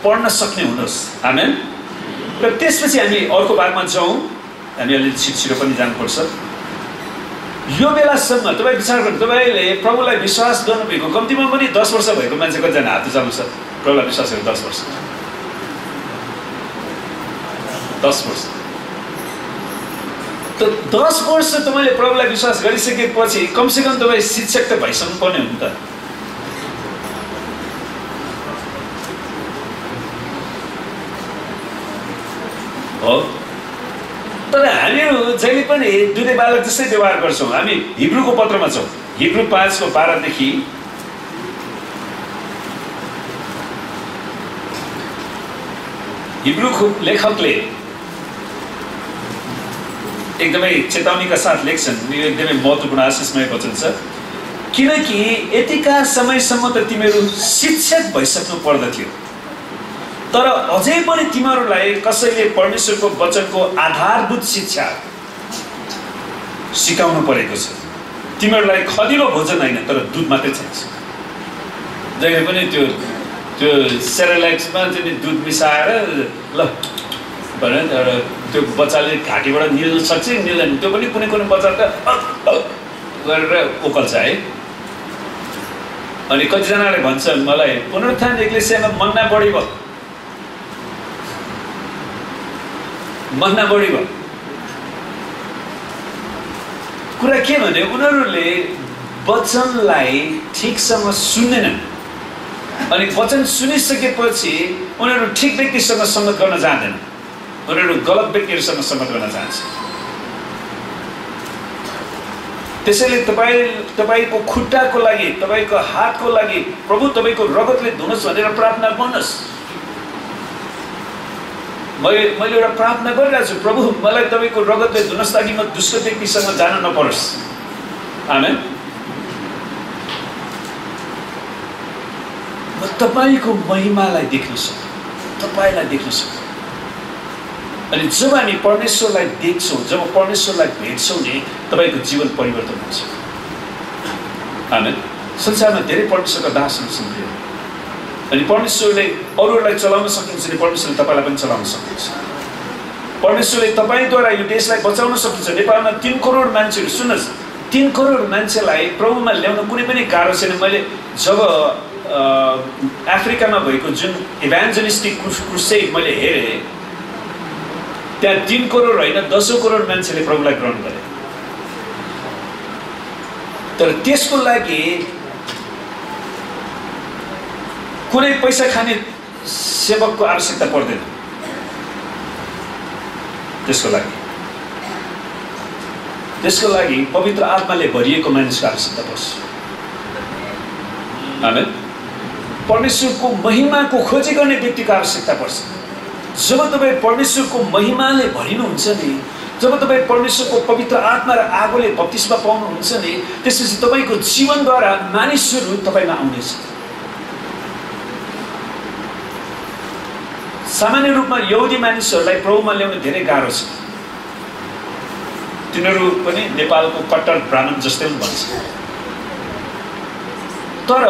[SPEAKER 4] पढ्न सक्ने हुनुहोस्। आमेन। र त्यसपछि हामी अर्को भागमा जाउँ। हामी अलिक छिटो पनि जानुपर्छ। यो बेलासम्म तपाईँ विचार गर्नु, तपाईँले प्रभुलाई विश्वास गर्नुभएको कम्तीमा पनि 10 वर्ष भएको मान्छे कतिजना हात उचाल्नुहोस् त? प्रभुलाई विश्वास गरेको 10 वर्ष। 10 वर्ष त 10 वर्ष तपाईँले प्रभुलाई विश्वास गरिसकेपछि कमसेकम तपाईँ शिक्षक त भइसक्नु पर्ने हो नि त। हो, तर हामीहरू जहिले पनि दुधे बालक जस्तै व्यवहार गर्छौँ। हामी हिब्रूको पत्रमा छौँ, हिब्रू 5को 12 देखि हिब्रूको लेखकले एकदमै चेतावनीका साथ लेख्छन्। यो एकदमै महत्त्वपूर्ण आशिषमय वचन छ। किनकि यतिका समयसम्म त तिमीहरू शिक्षक भइसक्नु पर्दथ्यो, तर अझै पनि तिमीहरूलाई कसैले परमेश्वरको वचनको आधारभूत शिक्षा सिकाउनु परेको छ। तिमीहरूलाई खदिलो भोजन होइन तर दुध मात्रै चाहिन्छ। जहिले पनि त्यो सेरेलेक्समा चाहिँ दुध मिसाएर ल भनेर त्यो बच्चाले घाँटीबाट निल्न सक्छ, निल्दैन। त्यो पनि कुनै कुनै बच्चा त गरेर ओकल्छ है। अनि कतिजनाले भन्छ मलाई पुनरुत्थान एक्लेसियामा मन्ना बढी भयो, मन्ना बढी भयो। कुरा के भने उनीहरूले वचनलाई ठिकसँग सुन्दैनन् अनि वचन सुनिसकेपछि उनीहरू ठिक व्यक्तिसँग संगत गर्न जाँदैनन्, उनीहरू गलत व्यक्तिहरूसँग संगत गर्न चाहन्छ। त्यसैले तपाईँको खुट्टाको लागि, तपाईँको हातको लागि प्रभु तपाईँको रगतले धुनुहोस् भनेर प्रार्थना गर्नुहोस्। मैले एउटा प्रार्थना गरिरहेको छु, प्रभु मलाई तपाईँको रगतले धुनुहोस् ताकि म दुष्ट व्यक्तिसँग जान नपरोस्। आमेन। म तपाईँको महिमालाई देख्न सक्छु, तपाईँलाई देख्न सक्छु। अनि जब हामी परमेश्वरलाई देख्छौँ, जब परमेश्वरलाई भेट्छौँ नि तपाईँको जीवन परिवर्तन हुन्छ। आमेन। संसारमा धेरै परमेश्वरका दासहरू छन् अनि परमेश्वरले अरूहरूलाई चलाउन सकिन्छ नि परमेश्वरले तपाईँलाई पनि चलाउन सक्नुहुन्छ। परमेश्वरले तपाईँद्वारा यो देशलाई बचाउन सकिन्छ। नेपालमा 3 करोड मान्छेहरू, सुन्नुहोस्, 3 करोड मान्छेलाई प्रभुमा ल्याउन कुनै पनि गाह्रो छैन। मैले जब अफ्रिकामा भएको जुन इभान्जलिस्टिक क्रुसेड मैले हेरेँ, त्यहाँ 3 करोड होइन 10 करोड मान्छेले प्रभुलाई ग्रहण गरे। तर त्यसको लागि कुनै पैसा खाने सेवकको आवश्यकता पर्दैन। त्यसको लागि पवित्र आत्माले भरिएको मानिसको आवश्यकता पर्छ। आमेन। परमेश्वरको महिमाको खोजी गर्ने व्यक्तिको आवश्यकता पर्छ। जब तपाईँ परमेश्वरको महिमाले भरिनुहुन्छ नि जब तपाईँ परमेश्वरको पवित्र आत्मा र आगोले बप्तिस्मा पाउनुहुन्छ नि, त्यसपछि तपाईँको जीवनद्वारा मानिसहरू तपाईँमा आउनेछ। सामान्य रूपमा यहुदी मानिसहरूलाई प्रभुमा ल्याउन धेरै गाह्रो छ। तिनीहरू पनि नेपालको कट्टर ब्राह्मण जस्तै भन्छ। तर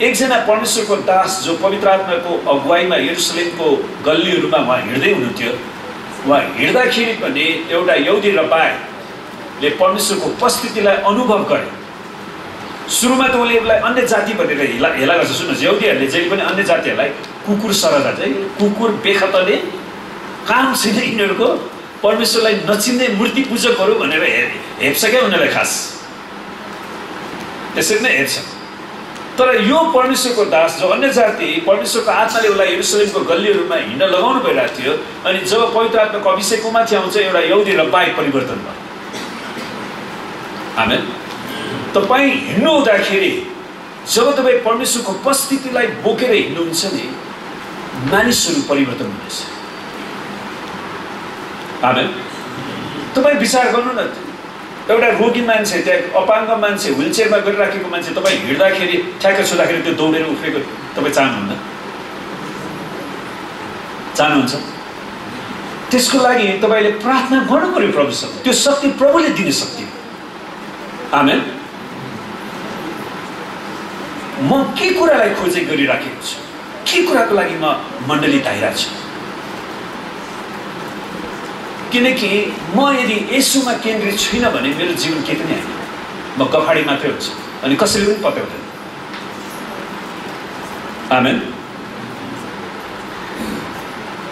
[SPEAKER 4] एकजना परमेश्वरको दास जो पवित्र आत्माको अगुवाईमा यरुशलेमको गल्लीहरूमा उहाँ हिँड्दै हुनुहुन्थ्यो, उहाँ हिँड्दाखेरि पनि एउटा यहुदी रबाइले परमेश्वरको उपस्थितिलाई अनुभव गरे। सुरुमा त उसले उसलाई अन्य जाति भनेर हेला गर्छ। सुन्नुहोस्, यहुदीहरूले जहिले पनि अन्य जातिहरूलाई कुकुर सरदा चाहिँ कुकुर बेखतले काम छैन यिनीहरूको, परमेश्वरलाई नचिन्ने मूर्ति पूजकहरू भनेर हेप्छ क्या उनीहरूलाई खास, त्यसरी नै हेर्छ। तर यो परमेश्वरको दास जो अन्य जाति, परमेश्वरको आत्माले उसलाई यरुशलेमको गल्लीहरूमा हिँड्न लगाउनु भइरहेको थियो, अनि जब पवित्र आत्माको अभिषेकको माथि आउँछ एउटा यहुदी रब्बाई परिवर्तन भयो। आमेन। तपाईँ हिँड्नु हुँदाखेरि जब तपाईँ परमेश्वरको उपस्थितिलाई बोकेर हिँड्नुहुन्छ नि, मानिसहरू परिवर्तन हुनेछ। आमेन। तपाईँ विचार गर्नु न, एउटा रोगी मान्छे, त्यहाँ अपाङ्ग मान्छे, व्हिलचेयरमा गरिराखेको मान्छे तपाईँ हिँड्दाखेरि ठ्याक्क छुँदाखेरि त्यो दौडेर उफ्रेको तपाईँ चाहनुहुन्न? चाहनुहुन्छ? त्यसको लागि तपाईँले प्रार्थना गर्नु पर्यो प्रभुसँग। त्यो शक्ति प्रभुले दिने शक्ति हो। आमेन। म के कुरालाई खोजी गरिराखेको छु, के कुराको लागि म मण्डली धाइरहेको छु, किनकि म यदि येशूमा केन्द्रित छुइनँ भने मेरो जीवन केही पनि होइन, म गफाडी मात्रै हुन्छ अनि कसैले पनि पत्याउँदैन। आमेन।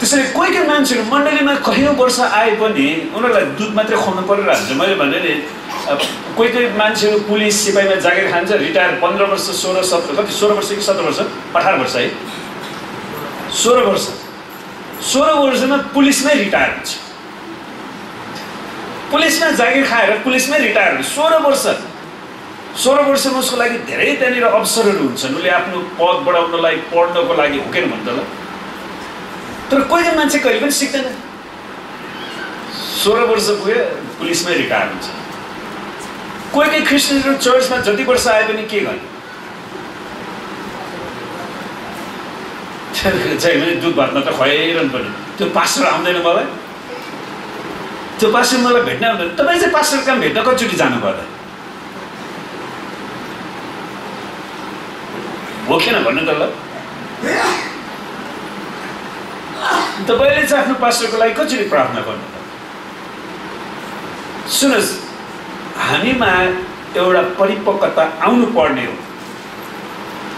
[SPEAKER 4] त्यसैले कोही कोही मान्छेहरू मण्डलीमा कयौँ वर्ष आए पनि उनीहरूलाई दुध मात्रै खुवाउनु परिरहेको हुन्छ। मैले भने नि, कोही कोही मान्छेहरू पुलिस सिपाहीमा जागिर खान्छ, रिटायर 15 वर्ष 16 17 कति 16 वर्ष कि 17 वर्ष 18 वर्ष है 16 वर्ष 16 वर्षमा पुलिसमै रिटायर हुन्छ। पुलिसमा जागिर खाएर पुलिसमै रिटायर हुन्छ। 16 वर्षमा उसको लागि धेरै त्यहाँनिर अवसरहरू हुन्छन्। उसले आफ्नो पद बढाउनलाई, पढ्नको लागि हुकेन भन्छ ल। तर कोही कोही मान्छे कहिले पनि सिक्दैन। 16 वर्ष पुग्यो पुलिसमै रिटायर हुन्छ। कोही कोही क्रिस्चियनहरू चर्चमा जति वर्ष आए पनि के गर्ने, चाहिँ दुध भात मात्र खुवाइरहनु पर्ने। त्यो पास्टर आउँदैन मलाई, त्यो पास्टर मलाई भेट्न आउँदैन। तपाईँ चाहिँ पास्टर काम भेट्न कतिचोटि जानुभयो त? हो किन भन्नु त ल? तपाईँले चाहिँ आफ्नो पास्टरको लागि कतिचोटि प्रार्थना गर्नु त? सुन्नुहोस्, हामीमा एउटा परिपक्वता आउनु पर्ने हो।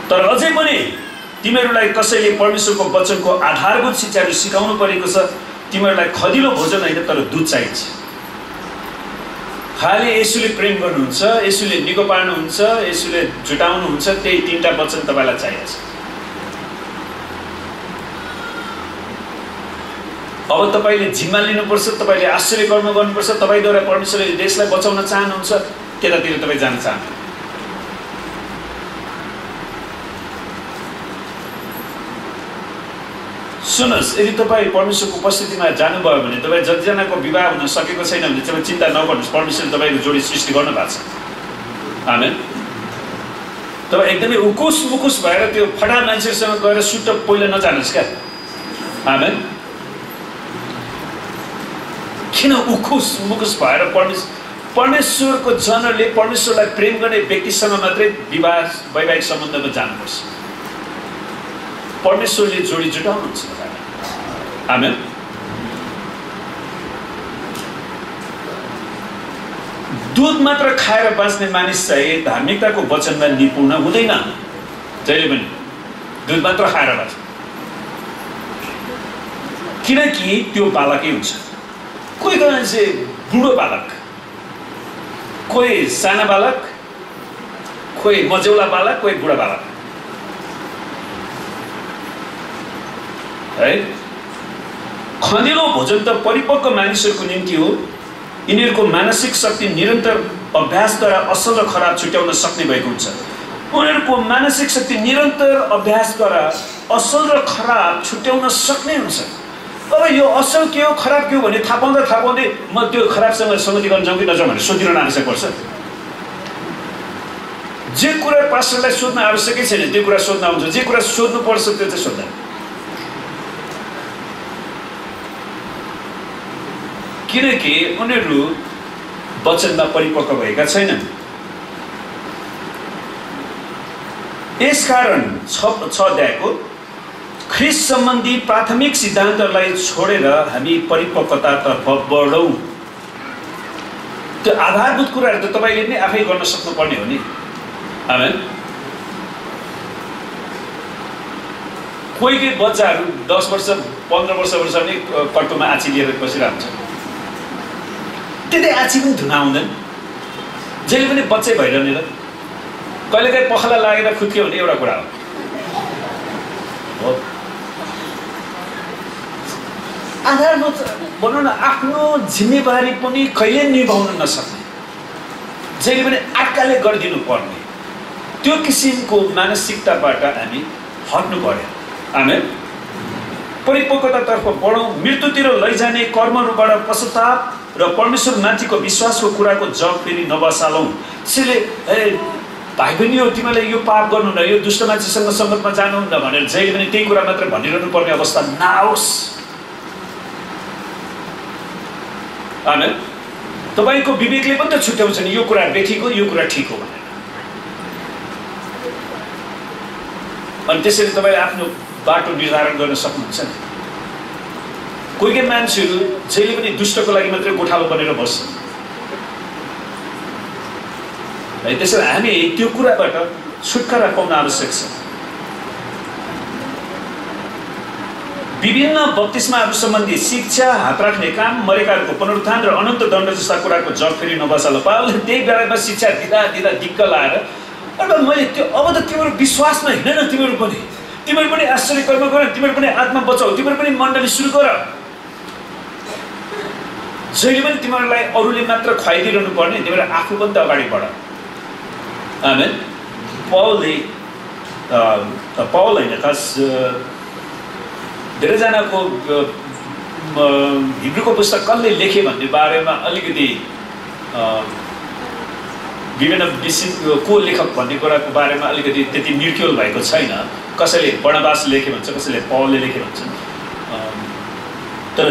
[SPEAKER 4] तर अझै पनि तिमीहरूलाई कसैले परमेश्वरको वचनको आधारभूत शिक्षाहरू सिकाउनु परेको छ। तिमीहरूलाई खदिलो भोजन होइन तर दुध चाहिन्छ। खालि येशूले प्रेम गर्नुहुन्छ, येशूले निको पार्नुहुन्छ, येशूले जुटाउनुहुन्छ, त्यही 3टा वचन तपाईँलाई चाहिन्छ। अब तपाईँले जिम्मा लिनुपर्छ, तपाईँले आश्चर्य कर्म गर्नुपर्छ। तपाईँद्वारा परमेश्वरले देशलाई बचाउन चाहनुहुन्छ, त्यतातिर तपाईँ जान चाहनुहुन्छ। सुन्नुहोस्, यदि तपाईँ परमेश्वरको उपस्थितिमा जानुभयो भने तपाईँ जतिजनाको विवाह हुन सकेको छैन भने तपाईँ चिन्ता नगर्नुहोस्, परमेश्वरले तपाईँको जोडी सृष्टि गर्नु भएको छ। आमेन। तपाईँ एकदमै उकुस मुकुस भएर त्यो फटा मान्छेसँग गएर सुट्ट पहिला नजानुहोस् क्या। आमेन। किन उकुस मुकुस भएर परमेश्वरको जनले परमेश्वरलाई प्रेम गर्ने व्यक्तिसँग मात्रै विवाह वैवाहिक सम्बन्धमा जानुपर्छ। परमेश्वरले जोडी जुटाउनुहुन्छ। आमेन। दुध मात्र खाएर बाँच्ने मानिस चाहिँ धार्मिकताको वचनमा निपुण हुँदैन। जहिले पनि दुध मात्र खाएर बाँच्छ, किनकि त्यो बालकै हुन्छ। कोही कोही मान्छे बुढो बालक, कोही साना बालक, कोही मजेउला बालक, कोही बुढा बालक है। खनिलो भोजन त परिपक्व मानिसहरूको निम्ति हो। यिनीहरूको मानसिक शक्ति निरन्तर अभ्यासद्वारा असल र खराब छुट्याउन सक्ने भएको हुन्छ। उनीहरूको मानसिक शक्ति निरन्तर अभ्यासद्वारा असल र खराब छुट्याउन सक्ने हुन्छ। अब यो असल के हो खराब के हो भने थाहा पाउँदै म त्यो खराबसँग सङ्गति गर्न जाउँ कि नजाउँ भनेर सोधिरहन आवश्यक पर्छ। जे कुरा पास्टरलाई सोध्न आवश्यकै छैन त्यो कुरा सोध्न आउँछ, जे कुरा सोध्नु पर्छ त्यो चाहिँ सोध्दैन। किनकि उनीहरू वचनमा परिपक्व भएका छैनन्। यसकारण 6 अध्यायको ख्रीष्ट सम्बन्धी प्राथमिक सिद्धान्तलाई छोडेर हामी परिपक्वतातर्फ बढौँ। त्यो आधारभूत कुराहरू त तपाईँले नै आफै गर्न सक्नुपर्ने हो नि। आमेन। कोही बच्चाहरू 10 वर्ष 15 वर्ष नै कट्टोमा आँची लिएर बसिरहेको हुन्छ। त्यति आँची पनि धुन आउँदैन, जहिले पनि बच्चै भइरहने र कहिलेकाहीँ पखला लागेर खुत्क्यो भने एउटा कुरा हो। आधारभूत भनौँ न आफ्नो जिम्मेवारी पनि कहिले निभाउन नसक्ने, जहिले पनि आटकाले गरिदिनु पर्ने त्यो किसिमको मानसिकताबाट हामी हट्नु पर्यो। आमेन। परिपक्वतातर्फ बढौँ, मृत्युतिर लैजाने कर्महरूबाट पश्चाताप र परमेश्वर माथिको विश्वासको कुराको जग फेरि नबसालौँ। त्यसैले भाइ बहिनी हो तिमीले यो पाप गर्नु न, यो दुष्ट मान्छेसँग सङ्गतमा जानु न भनेर जहिले पनि त्यही कुरा मात्र भनिरहनु पर्ने अवस्था नआओस्। आमेन। तपाईँको विवेकले पनि त छुट्याउँछ नि यो कुरा बेठिक हो यो कुरा ठिक हो भनेर। अनि त्यसरी तपाईँ आफ्नो बाटो निर्धारण गर्न सक्नुहुन्छ नि। कोही मान्छेहरू जहिले पनि दुष्टको लागि मात्रै गोठालो बनेर बस्छ। त्यसैले हामी त्यो कुराबाट छुटकारा पाउन आवश्यक छ। विभिन्न बप्तिस्माहरू सम्बन्धी शिक्षा, हात राख्ने काम, मरेकाहरूको पुनरुत्थान र अनन्त दण्ड जस्ता कुराको जग फेरि नबसाल। पावलले त्यही बेलामा शिक्षा दिँदा दिक्क लाएर मैले त्यो अब त तिम्रो विश्वासमा हिँड न, तिमीहरू पनि आश्चर्य कर्म गर, तिमीहरू पनि आत्मा बचाऊ, तिमीहरू पनि मण्डली सुरु गर। जहिले पनि तिमीहरूलाई अरूले मात्र खुवाइदिरहनु पर्ने, तिमीहरू आफू पनि त अगाडि बढ। आमेन। पावल होइन खास धेरैजनाको हिब्रूको पुस्तक कसले लेखे भन्ने बारेमा अलिकति विभिन्न विषय को लेखक भन्ने कुराको बारेमा अलिकति त्यति निर्क्युल भएको छैन। कसैले बर्नबास लेखे भन्छ, कसैले पावलले लेखे भन्छ। तर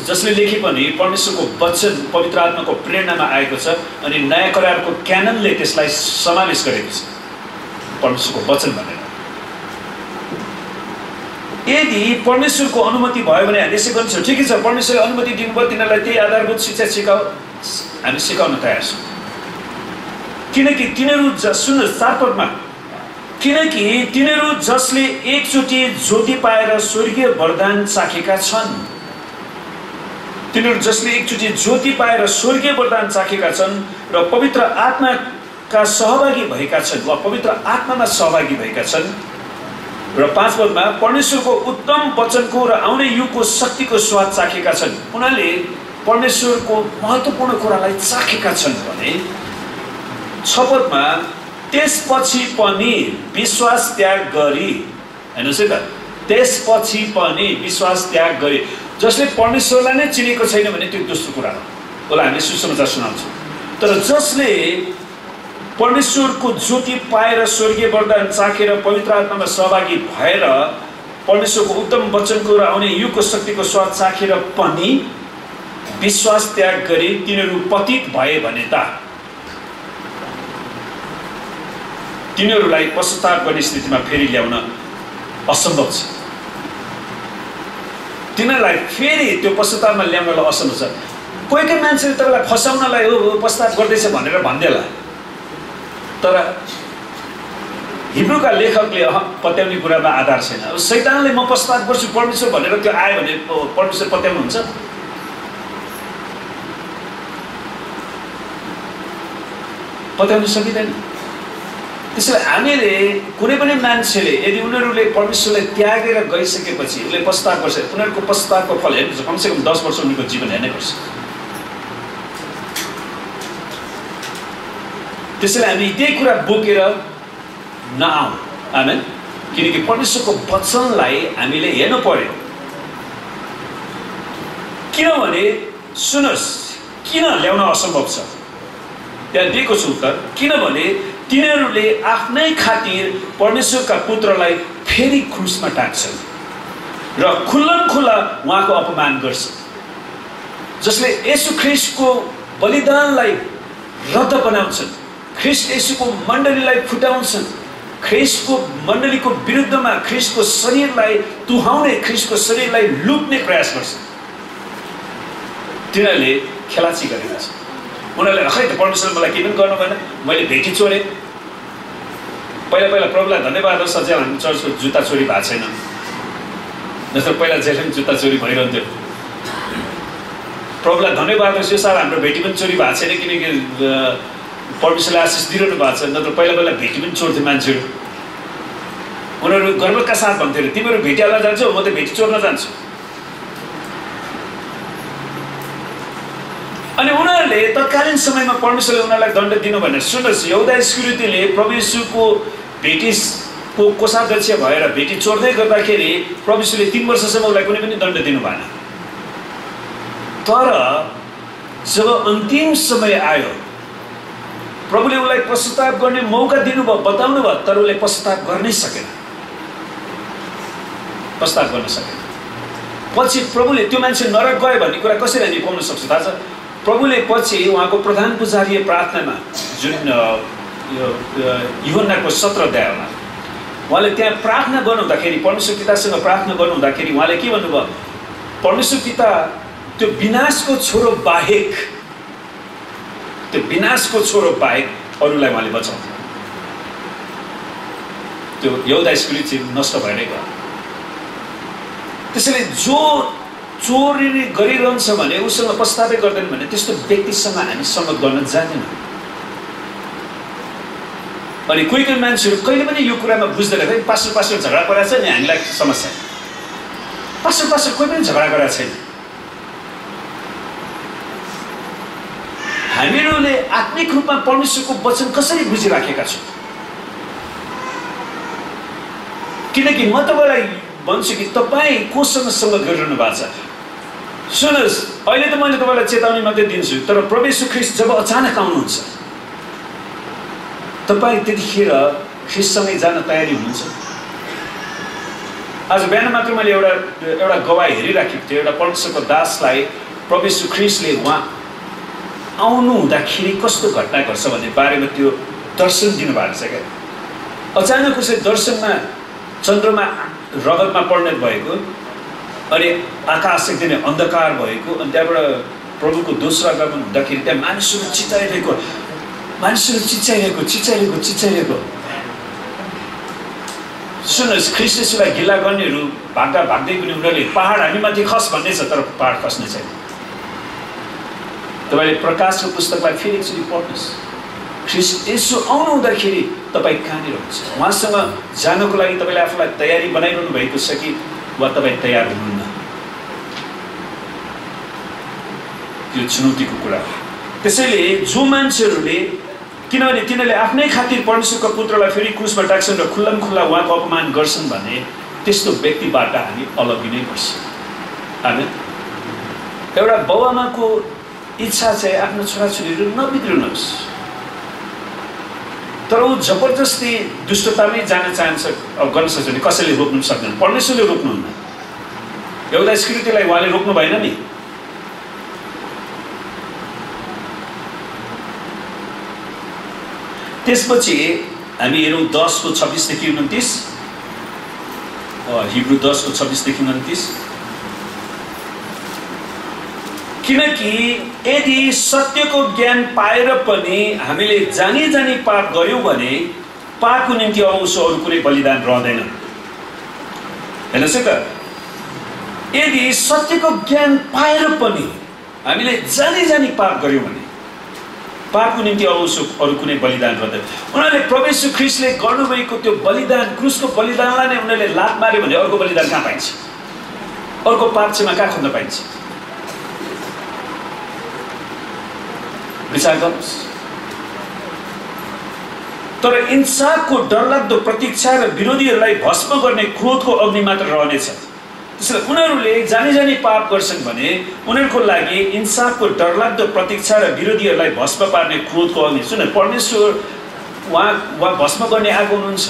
[SPEAKER 4] जसले लेखे पनि परमेश्वरको वचन पवित्र आत्माको प्रेरणामा आएको छ अनि नयाँ करारको क्याननले त्यसलाई समावेश गरेको छ परमेश्वरको वचन भनेर। यदि परमेश्वरको अनुमति भयो भने हामी यसो गर्छौँ, ठिकै छ, परमेश्वरले अनुमति दिनुभयो, तिनीहरूलाई त्यही आधारभूत शिक्षा सिकाऊ, हामी सिकाउन तयार छौँ। किनकि तिनीहरू सुन्नुहोस् 4 पदमा, किनकि तिनीहरू जसले एकचोटि ज्योति पाएर स्वर्गीय वरदान चाखेका छन्, तिनीहरू जसले एकचोटि ज्योति पाएर स्वर्गीय वरदान चाखेका छन् र पवित्र आत्माका सहभागी भएका छन् वा पवित्र आत्मामा सहभागी भएका छन्। र 5 पदमा परमेश्वरको उत्तम वचनको र आउने युगको शक्तिको स्वाद चाखेका छन्। उनीहरूले परमेश्वरको महत्त्वपूर्ण कुरालाई चाखेका छन् भने 6 पदमा त्यसपछि पनि विश्वास त्याग गरी, हेर्नुहोस् है त, त्यसपछि पनि विश्वास त्याग गरी। जसले परमेश्वरलाई नै चिनेको छैन भने त्यो दोस्रो कुरा हो, उसलाई हामीले सुसमाचार सुनाउँछौँ। तर जसले परमेश्वरको ज्योति पाएर स्वर्गीय वरदान चाखेर पवित्र आत्मामा सहभागी भएर परमेश्वरको उत्तम वचनको र आउने युगको शक्तिको स्वाद चाखेर पनि विश्वास त्याग गरी तिनीहरू पतित भए भने त तिनीहरूलाई पश्चाताप गर्ने स्थितिमा फेरि ल्याउन असम्भव छ। तिनीहरूलाई फेरि त्यो पश्चातापमा ल्याउनलाई असम्भव छ। कोही मान्छेले तपाईँलाई फसाउनलाई हो पश्चाताप गर्दैछ भनेर भन्देला, तर हिब्रूका लेखकले पत्याउने कुरामा आधार छैन। अब शैतानले म पश्चाताप गर्छु परमेश्वर भनेर त्यो आयो भने परमेश्वर पत्याउनुहुन्छ? पत्याउन सकिँदैन। त्यसैले हामीले कुनै पनि मान्छेले यदि उनीहरूले परमेश्वरलाई त्यागेर गइसकेपछि उसले पश्चाताप गर्छ, उनीहरूको पश्चातापको फल हेर्नुहुन्छ, कमसेकम 10 वर्ष उनीहरूको जीवन हेर्नै पर्छ। त्यसैले हामी त्यही कुरा बोकेर नआउँ। आमेन। किनकि परमेश्वरको वचनलाई हामीले हेर्नु पर्यो। किनभने सुन्नुहोस् किन ल्याउन असम्भव छ त्यहाँ दिएको छु उत्तर किनभने तिनीहरूले आफ्नै खातिर परमेश्वरका पुत्रलाई फेरि क्रुसमा टाक्छन् र खुल्लमखुल्ला उहाँको अपमान गर्छन् जसले येशू ख्रीष्टको बलिदानलाई रद्द बनाउँछन् ख्रीष्ट येशूको मण्डलीलाई फुटाउँछन् ख्रीष्टको मण्डलीको विरुद्धमा ख्रीष्टको शरीरलाई तुहाउने ख्रीष्टको शरीरलाई लुट्ने प्रयास गर्छन् तिनीहरूले खेलाची गरेका छन् उनीहरूले खै त परमेश्वर मलाई के पनि गर्नु भएन मैले भेटी चोरेँ पहिला पहिला प्रभुलाई धन्यवाद होस् अझै हामी चर्चको जुत्ता चोरी भएको छैन जस्तो पहिला जहिले पनि जुत्ता चोरी भइरहन्थ्यो प्रभुलाई धन्यवाद होस् यो साल हाम्रो भेटी पनि चोरी भएको छैन किनकि परमेश्वरले आशिष दिइरहनु भएको छ नत्र पहिला पहिला भेटी पनि चोर्थ्यो मान्छेहरू उनीहरू गर्वका साथ भन्थ्यो तिमीहरू भेटी हाल्न जान्छौ म त भेटी चोर्न जान्छु अनि उनीहरूले तत्कालीन समयमा परमेश्वरले उनीहरूलाई दण्ड दिनु भनेर सुन्नुहोस् यहुदा इस्करियोतीले प्रभु येशूको भेटीको कोषाध्यक्ष भएर भेटी चोर्दै गर्दाखेरि प्रभु येशूले 3 वर्षसम्म उसलाई कुनै पनि दण्ड दिनु भएन तर जब अन्तिम समय आयो प्रभुले उसलाई पश्चाताप गर्ने मौका दिनुभयो बताउनु भयो तर उसले पश्चाताप गर्नै सकेन पश्चाताप गर्न सकेन पछि प्रभुले त्यो मान्छे नरक गयो भन्ने कुरा कसरी हामी पाउन सक्छौँ थाहा छ प्रभुले पछि उहाँको प्रधान पुजारीय प्रार्थनामा जुन यूहन्नाको 17 अध्यायमा उहाँले त्यहाँ प्रार्थना गर्नुहुँदाखेरि परमेश्वर पितासँग प्रार्थना गर्नुहुँदाखेरि उहाँले के भन्नुभयो परमेश्वर पिता त्यो विनाशको छोरो बाहेक अरूलाई उहाँले बचाउँछ त्यो यहुदा इस्करियोती नष्ट भएर गयो त्यसैले जो चोरी गरिरहन्छ भने उसँग पश्चातापै गर्दैन भने त्यस्तो व्यक्तिसँग हामी संगत गर्न जान्दैनौँ अनि कोही कोही मान्छेहरू कहिले पनि यो कुरामा बुझ्दैन है पास्टर झगडा परेको छ नि हामीलाई समस्या पास्टर कोही पनि झगडा गरेको छैन हामीहरूले आत्मिक रूपमा परमेश्वरको वचन कसरी बुझिराखेका छौँ किनकि म तपाईँलाई भन्छु कि तपाईँ कोसँग संगत गरिरहनु भएको छ सुन्नुहोस् अहिले त मैले तपाईँलाई चेतावनी मात्रै दिन्छु तर प्रभु येशू ख्रीष्ट जब अचानक आउनुहुन्छ तपाईँ त्यतिखेर ख्रीष्टसँगै जान तयारी हुनुहुन्छ आज बिहान मात्र मैले एउटा गवाही हेरिराखेको थिएँ एउटा परमेश्वरको दासलाई प्रभु येशू ख्रीष्टले उहाँ आउनु हुँदाखेरि कस्तो घटना घट्छ भन्ने बारेमा त्यो दर्शन दिनुभएको छ क्या अचानक उसले दर्शनमा चन्द्रमा रगतमा परिणत भएको अनि आकाश एकदमै अन्धकार भएको अनि त्यहाँबाट प्रभुको दोस्रो आगमन हुँदाखेरि त्यहाँ मानिसहरू चिच्चाइरहेको सुन्नुहोस् ख्रीष्ट येशूलाई गिला गर्नेहरू भाग्दै पनि उनीहरूले पहाड हामीमाथि खस भन्ने छ तर पहाड खस्ने छैन तपाईँले प्रकाशको पुस्तकलाई फेरि एकचोटि पढ्नुहोस् ख्रीष्ट येशू आउनु हुँदाखेरि तपाईँ कहाँनिर हुन्छ उहाँसँग जानको लागि तपाईँले आफूलाई तयारी बनाइरहनु भएको छ कि वा तपाईँ तयार हुनुहुन्न त्यो चुनौतीको कुरा हो त्यसैले जो मान्छेहरूले किनभने तिनीहरूले आफ्नै खातिर परमेश्वरको पुत्रलाई फेरि क्रुसमा टाक्छन् र खुल्लमखुल्ला उहाँको अपमान गर्छन् भने त्यस्तो व्यक्तिबाट हामी अलगिनै पर्छ हामी एउटा बाउआमाको इच्छा चाहिँ आफ्नो छोराछोरीहरू नबिग्रिनुहोस् तर ऊ जबरजस्ती दुष्टतामै जान चाहन्छ गर्न सक्छ भने कसैले रोक्नु सक्दैन परमेश्वरले रोक्नुहुन्न एउटा इस्करियोतीलाई उहाँले रोक्नु भएन नि त्यसपछि हामी हेरौँ 10:26-29 हिब्रू 10:26-29 किनकि यदि सत्यको ज्ञान पाएर पनि हामीले जानी जानी पाप गर्यौं भने पापको निम्ति अब उसो अरू कुनै बलिदान रहँदैन हेर्नुहोस् त यदि सत्यको ज्ञान पाएर पनि हामीले जानी जानी पाप गर्यौं भने पापको निम्ति अब उसो अरू कुनै बलिदान रहँदैन उनीहरूले प्रभु येशू ख्रीष्टले गर्नुभएको त्यो बलिदान क्रुसको बलिदानलाई नै उनीहरूले लात मार्यो भने अर्को बलिदान कहाँ पाइन्छ अर्को पाप क्षमा कहाँ खोज्न पाइन्छ विचार गर्नुहोस् तर इन्साफको डरलाग्दो प्रतीक्षा र विरोधीहरूलाई भस्म गर्ने क्रोधको अग्नि मात्र रहनेछ त्यसैले उनीहरूले जानी पाप गर्छन् भने उनीहरूको लागि इन्साफको डरलाग्दो प्रतीक्षा र विरोधीहरूलाई भस्म पार्ने क्रोधको अग्नि। सुन, परमेश्वर उहाँ भस्म गर्ने आगो हुनुहुन्छ,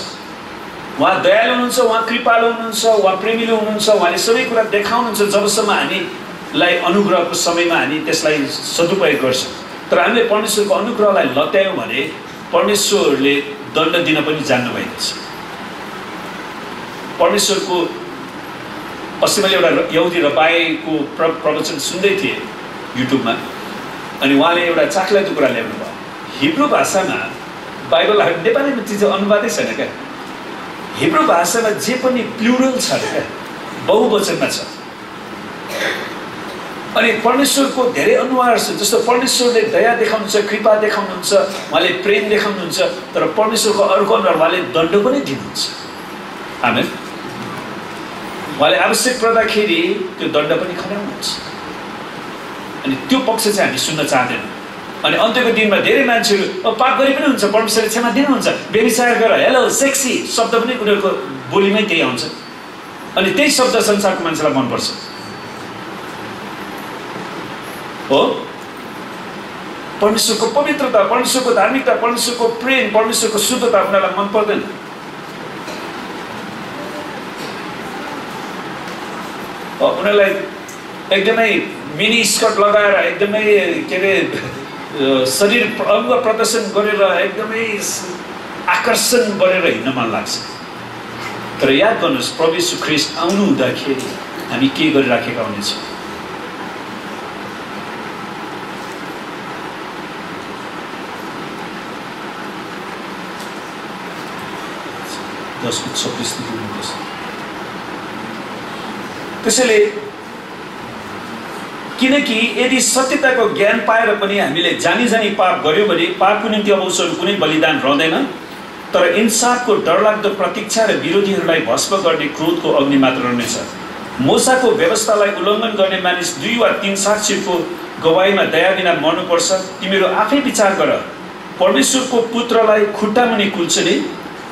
[SPEAKER 4] उहाँ दयालु हुनुहुन्छ, उहाँ कृपालु हुनुहुन्छ, उहाँ प्रेमिलो हुनुहुन्छ, उहाँले सबै कुरा देखाउनुहुन्छ जबसम्म हामीलाई अनुग्रहको समयमा हामी त्यसलाई सदुपयोग गर्छौँ। तर हामीले परमेश्वरको अनुग्रहलाई लत्यायौँ भने परमेश्वरले दण्ड दिन पनि जान्नुभएको छ। परमेश्वरको अस्ति मैले एउटा यहुदी रपाईको प्रवचन सुन्दै थिएँ युट्युबमा, अनि उहाँले एउटा चाखलाग्दो कुरा ल्याउनु भयो। हिब्रू भाषामा बाइबल नेपालीमा चिज अनुवादै छैन क्या। हिब्रू भाषामा जे पनि प्लुरल छ क्या, बहुवचनमा छ। अनि परमेश्वरको धेरै अनुहार छ, जस्तो परमेश्वरले दया देखाउनुहुन्छ, कृपा देखाउनुहुन्छ, उहाँले प्रेम देखाउनुहुन्छ, तर परमेश्वरको अर्को अनुहार उहाँले दण्ड पनि दिनुहुन्छ। आमेन। उहाँले आवश्यक पर्दाखेरि त्यो दण्ड पनि खनाउनुहुन्छ। अनि त्यो पक्ष चाहिँ हामी सुन्न चाहँदैनौँ। अनि अन्त्यको दिनमा धेरै मान्छेहरू पाप गरे पनि हुन्छ, परमेश्वरले क्षमा दिनुहुन्छ, व्यभिचार गर, हेलो सेक्सी शब्द पनि उनीहरूको बोलीमै त्यही आउँछ। अनि त्यही शब्द संसारको मान्छेलाई मनपर्छ हो। परमेश्वरको पवित्रता, परमेश्वरको धार्मिकता, परमेश्वरको प्रेम, परमेश्वरको शुद्धता उनीहरूलाई मन पर्दैन। उनीहरूलाई एकदमै मिनी स्कर्ट लगाएर एकदमै के अरे शरीर अङ्ग प्रदर्शन गरेर एकदमै आकर्षण गरेर हिँड्न मन लाग्छ। तर याद गर्नुहोस्, प्रभु यीशु ख्रीष्ट आउनु हुँदाखेरि हामी के गरिराखेका हुनेछौँ? त्यसैले किनकि यदि सत्यताको ज्ञान पाएर पनि हामीले जानी पाप गर्यौँ भने पापको निम्ति अब उसहरू कुनै बलिदान रहँदैन, तर इन्साफको डरलाग्दो प्रतीक्षा र विरोधीहरूलाई भस्म गर्ने क्रोधको अग्नि मात्र रहनेछ। मोसाको व्यवस्थालाई उल्लङ्घन गर्ने मानिस 2 वा 3 साक्षीको गवाईमा दया बिना मर्नुपर्छ। तिमीहरू आफै विचार गर, परमेश्वरको पुत्रलाई खुट्टा मुनि कुल्चने,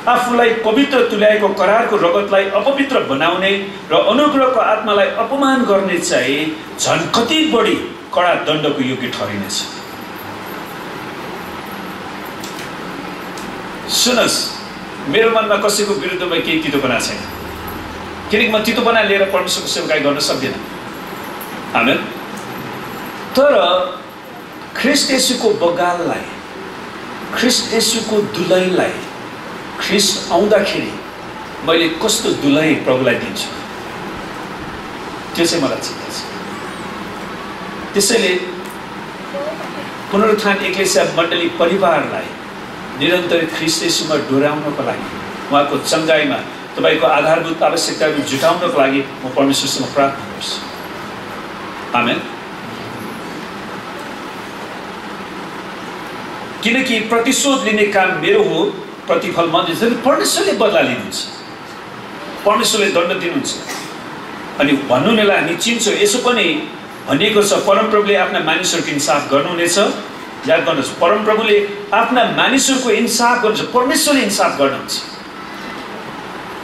[SPEAKER 4] आफूलाई पवित्र तुल्याएको करारको रगतलाई अपवित्र बनाउने र अनुग्रहको आत्मालाई अपमान गर्ने चाहिँ झन् कति बढी कडा दण्डको योग्य ठहरिनेछ। सुनस्, मेरो मनमा कसैको विरुद्धमा केही तितोपना छैन, किनकि म तितोपना लिएर परमेश्वरको सेवकाई गर्न सक्दिनँ। आमेन। तर ख्रीष्ट येशूको बगाललाई, ख्रीष्ट येशूको दुलैलाई ख्रीष्ट आउँदाखेरि मैले कस्तो दुलही प्रभुलाई दिन्छु, त्यो चाहिँ मलाई चिन्ता छ। त्यसैले पुनरुत्थान एक्लेसिया मण्डली परिवारलाई निरन्तर ख्रीष्ट येशूमा डोर्याउनको लागि, उहाँको चङ्गाइमा तपाईँको आधारभूत आवश्यकताहरू जुटाउनको लागि म परमेश्वरसँग प्रार्थना गर्छु। आमेन। किनकि प्रतिशोध लिने काम मेरो हो, प्रतिफल म दिन्छु। परमेश्वरले बदला लिनुहुन्छ, परमेश्वरले दण्ड दिनुहुन्छ। अनि भन्नुलाई हामी चिन्छौँ, यसो पनि भनिएको छ परमप्रभुले आफ्ना मानिसहरूको इन्साफ गर्नुहुनेछ। याद गर्नुहोस्, परमप्रभुले आफ्ना मानिसहरूको इन्साफ गर्नुहुन्छ, परमेश्वरले इन्साफ गर्नुहुन्छ।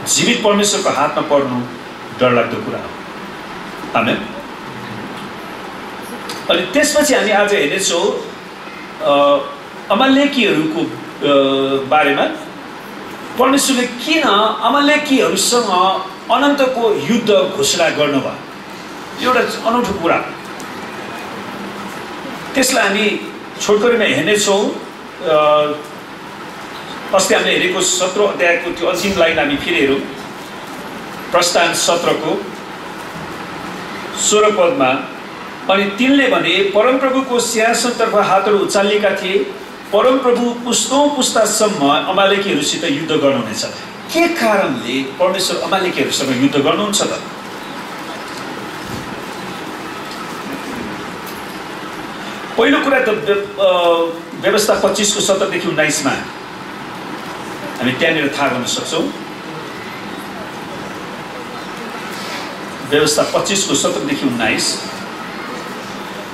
[SPEAKER 4] जीवित परमेश्वरको हातमा पर्नु डरलाग्दो कुरा हो। आमेन। अनि त्यसपछि हामी आज हेर्नेछौँ अमालेकीहरूको बारेमा। परमेश्वरले किन अमालेकीहरूसँग अनन्तको युद्ध घोषणा गर्नुभयो, एउटा अनौठो कुरा। त्यसलाई हामी छोटकरीमा हेर्नेछौँ। अस्ति हामीले हेरेको 17 अध्यायको त्यो अन्तिम लाइन हामी फेरि हेरौँ। प्रस्थान 17 को 16 पदमा, अनि तिनले भने परमप्रभुको सिंहासनतर्फ हातहरू उचालिएका थिए, परमप्रभु पुस्तौं पुस्तासम्म अमालेकीहरूसित युद्ध गर्नुहुनेछ। के कारणले परमेश्वर अमालेकीहरूसँग युद्ध गर्नुहुन्छ त? पहिलो कुरा त व्यवस्था 25 को 17 देखि 19 मा हामी त्यहाँनिर थाहा गर्न सक्छौँ। व्यवस्था 25 को 17 देखि 19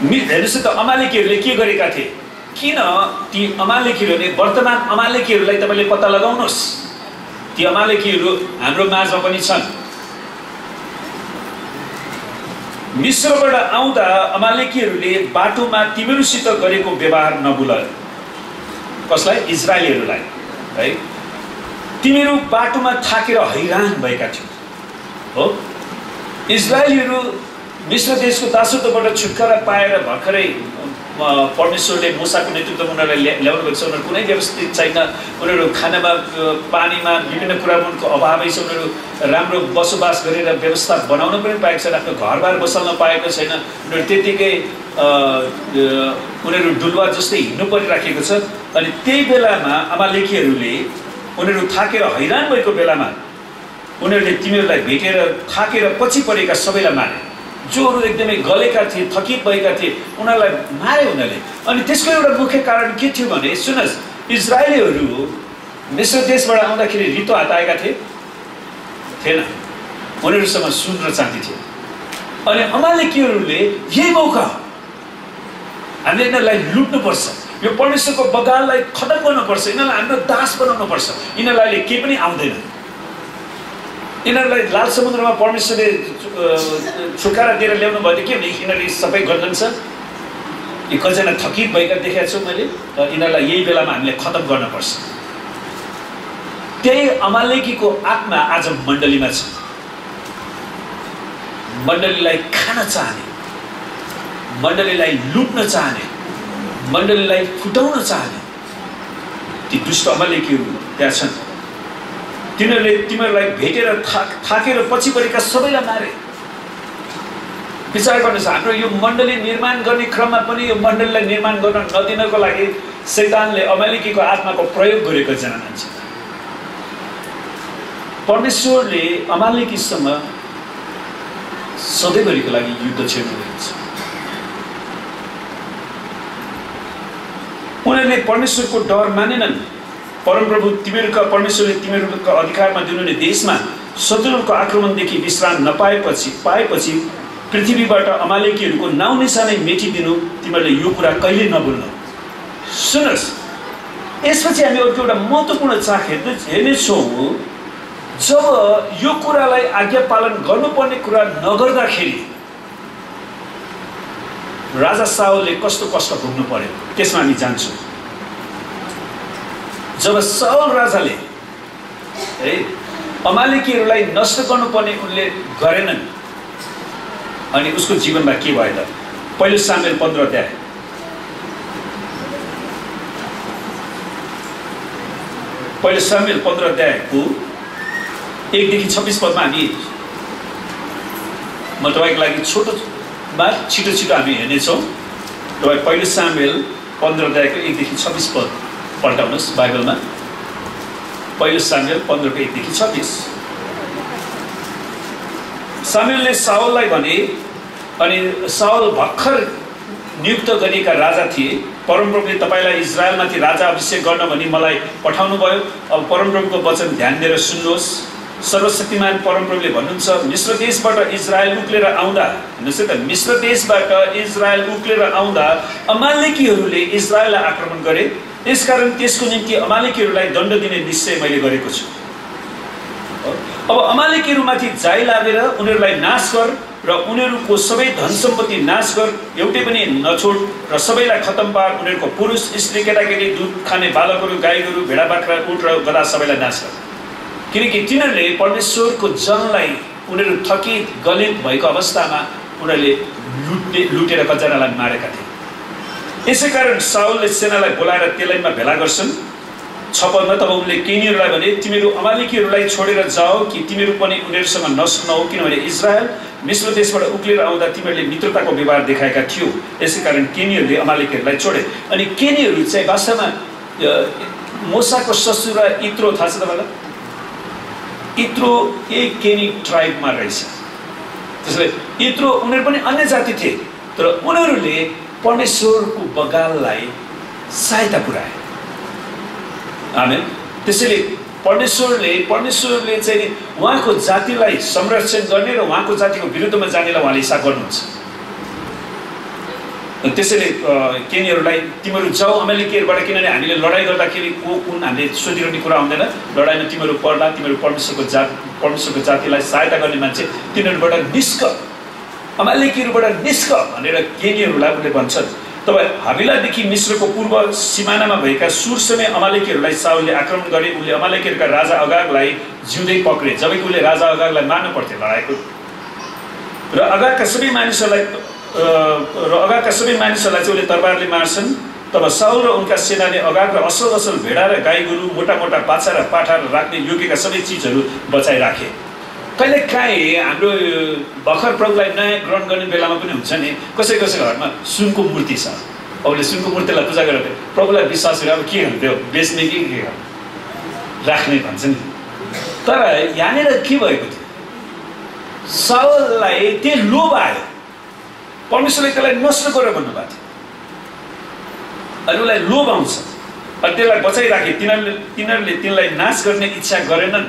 [SPEAKER 4] हेर्नुहोस् त, अमालेकीहरूले के गरेका थिए, किन ती अमालेकीहरूले, वर्तमान अमालेकीहरूलाई तपाईँले पत्ता लगाउनुहोस्, ती अमालेकीहरू हाम्रो माझमा पनि छन्। मिस्रबाट आउँदा अमालेकीहरूले बाटोमा तिमीहरूसित गरेको व्यवहार नभुल। कसलाई? इजरायलीहरूलाई है। तिमीहरू बाटोमा थाकेर हैरान भएका थियौ हो। इजरायलीहरू मिस्र देशको दासत्वबाट छुटकारा पाएर भर्खरै परमेश्वरले मूसाको नेतृत्वमा उनीहरूलाई ल्याउनु भएको छ। उनीहरू कुनै व्यवस्थित छैन, उनीहरू खानामा पानीमा विभिन्न कुरामा उनको अभावै छ। उनीहरू राम्रो बसोबास गरेर व्यवस्था बनाउन पनि पाएको छैन, आफ्नो घरबार बसाल्न पाएको छैन। उनीहरू त्यतिकै उनीहरू डुलुवा जस्तै हिँड्नु परिराखेको छ। अनि त्यही बेलामा अमालेकीहरूले उनीहरू थाकेर हैरान भएको बेलामा उनीहरूले तिमीहरूलाई भेटेर थाकेर पछि परेका सबैलाई मारे। जोहरू एकदमै गलेका थिए, थकित भएका थिए, उनीहरूलाई मारे उनीहरूले। अनि त्यसको एउटा मुख्य कारण के थियो भने सुन्नुहोस्, इजरायलीहरू मिस्र देशबाट आउँदाखेरि रित्तो हात आएका थिएन। उनीहरूसँग सुन र चाँदी थियो। अनि अमालेकीहरूले यही मौका हामीले यिनीहरूलाई लुट्नुपर्छ, यो परमेश्वरको बगाललाई खतम गर्नुपर्छ, यिनीहरूलाई हाम्रो दास बनाउनुपर्छ। यिनीहरूलाई केही पनि आउँदैन। यिनीहरूलाई लाल समुद्रमा परमेश्वरले छुटकारा दिएर ल्याउनु भयो के भने यिनीहरूले सबै गर्दन छ। यी कतिजना थकित भएका देखेको छु मैले। र यिनीहरूलाई यही बेलामा हामीले खतम गर्नुपर्छ। त्यही अमालेकीको आत्मा आज मण्डलीमा छ। मण्डलीलाई खान चाहने, मण्डलीलाई लुट्न चाहने, मण्डलीलाई फुटाउन चाहने ती दुष्ट अमालेकीहरू त्यहाँ छन्। तिनीहरूले तिमीहरूलाई भेटेर थाकेर पछि परेका सबैलाई मारे। विचार गर्नुहोस्, हाम्रो यो मण्डली निर्माण गर्ने क्रममा पनि यो मण्डलीलाई निर्माण गर्न नदिनको लागि शैतानले अमालेकीको आत्माको प्रयोग गरेको जना मान्छ। परमेश्वरले अमालेकीसँग सधैँभरिको लागि युद्ध छेड्नुभएको छ। उनीहरूले परमेश्वरको डर मानेनन्। परमप्रभु तिमीहरूका परमेश्वरले तिमीहरूका अधिकारमा दिनुहुने देशमा शत्रुहरूको आक्रमणदेखि विश्राम पाएपछि पृथ्वीबाट अमालेकीहरूको नाउँ निशानै मेटिदिनु तिमीहरूले यो कुरा कहिले नभुल्नु। सुन्नुहोस्, यसपछि हामी अर्को एउटा महत्त्वपूर्ण चाख हेर्नेछौँ। जब यो कुरालाई आज्ञा पालन गर्नुपर्ने कुरा नगर्दाखेरि राजा साउलले कस्तो कष्ट भोग्नु पर्यो त्यसमा हामी जान्छौँ। जब साउल राजाले है अमालेकीहरूलाई नष्ट गर्नुपर्ने उनले गरेनन् अनि उसको जीवनमा के भयो त? पहिलो सामुएल 15 अध्याय। पहिलो सामुएल 15 अध्यायको 1 देखि 26 पदमा हामी म तपाईँको लागि छिटो छिटो हामी हेर्नेछौँ। तपाईँ पहिलो सामुएल 15 अध्यायको 1 देखि 26 पद पल्टाउनुहोस् बाइबलमा। पहिलो सामुएल 15 को 1 देखि 26। सामुएलले साउललाई भने, अनि साउल भर्खर नियुक्त गरिएका राजा थिए। परमप्रभुले तपाईँलाई इजरायलमाथि राजा अभिषेक गर्न भनी मलाई पठाउनु भयो। अब परमप्रभुको वचन ध्यान दिएर सुन्नुहोस्। सर्वशक्तिमान परमप्रभुले भन्नुहुन्छ, मिस्र देशबाट इजरायल उक्लेर आउँदा, हेर्नुहोस् है त, मिस्र देशबाट इजरायल उक्लेर आउँदा अमालेकीहरूले इजरायललाई आक्रमण गरे। यसकारण त्यसको निम्ति अमालेकीहरूलाई दण्ड दिने निश्चय मैले गरेको छु। अब अमालेकीहरूमाथि जाई लागेर उनीहरूलाई नाश गर र उनीहरूको सबै धन सम्पत्ति नाश गर, एउटै पनि नछोड र सबैलाई खतम पार। उनीहरूको पुरुष, स्त्री, केटाकेटी, दुध खाने बालकहरू, गाईगोरु, भेडा बाख्रा, उठ र गधा सबैलाई नाश गर। किनकि तिनीहरूले परमेश्वरको जनलाई उनीहरू थकित गलित भएको अवस्थामा उनीहरूले लुटेर कतिजनालाई मारेका थिए। यसै कारण साउलले सेनालाई बोलाएर तेलैमा भेला गर्छन्। 6 पदमा तब उनले केनीहरूलाई भने, तिमीहरू अमालेकीहरूलाई छोडेर जाओ कि तिमीहरू पनि उनीहरूसँग नौ, किनभने इजरायल मिस्र देशबाट उक्लेर आउँदा तिमीहरूले मित्रताको व्यवहार देखाएका थियो। यसै कारण केनीहरूले अमालेकीहरूलाई छोडे। अनि केनीहरू चाहिँ वास्तवमा मोसाको ससुरा इत्रो, थाहा छ तपाईँलाई? इत्रो एक केनी ट्राइबमा रहेछ। त्यसैले इत्रो उनीहरू पनि अन्य जाति थिए, तर उनीहरूले परमेश्वरको बगाललाई सहायता पुर्याए। आमेन। त्यसैले परमेश्वरले चाहिँ उहाँको जातिलाई संरक्षण गर्ने र उहाँको जातिको विरुद्धमा जानेलाई उहाँले हिसाब गर्नुहुन्छ। त्यसैले केनीहरूलाई तिमीहरू जाऊ अमालेकीहरूबाट, किनभने हामीले लडाइँ गर्दाखेरि को कुन हामीले सोधिरहने कुरा हुँदैन। लडाइँमा तिमीहरू पर्ला, तिमीहरू परमेश्वरको जातिलाई सहायता गर्ने मान्छे, तिनीहरूबाट निस्क अमालेकीहरूबाट निस्क भनेर केनीहरूलाई उनले भन्छन्। तब हाबिलादेखि मिश्रको पूर्व सिमानामा भएका सुरसमेत अमालेकीहरूलाई साउलले आक्रमण गरे। उनले अमालेकीहरूका राजा अगागलाई जिउँदै पक्रे, जबकि उनले राजा अगागलाई मार्नु पर्थ्यो लडाइँको। र अगागका सबै मानिसहरूलाई चाहिँ उनले तरबारले मार्छन्। तब साउल र उनका सेनाले अगाग र असल असल भेडा र गाई गोरु, मोटा मोटा बाछा र पाठा राख्ने योग्यका सबै चिजहरू बचाइराखे। कहिले काहीँ हाम्रो भर्खर प्रभुलाई नयाँ ग्रहण गर्ने बेलामा पनि हुन्छ नि, कसै कसैको घरमा सुनको मूर्ति छ, अरूले सुनको मूर्तिलाई पूजा गरेर प्रभुलाई विश्वास गरेर अब के हुन्थ्यो, बेच्ने कि के राख्ने भन्छ नि। तर यहाँनिर के भएको थियो, साउललाई त्यो लोभ आयो, परमेश्वरले त्यसलाई नष्ट गरेर भन्नुभएको थियो। अनि उसलाई लोभ आउँछ, अनि त्यसलाई बचाइराखे। तिनीहरूले तिनलाई नाश गर्ने इच्छा गरेनन्,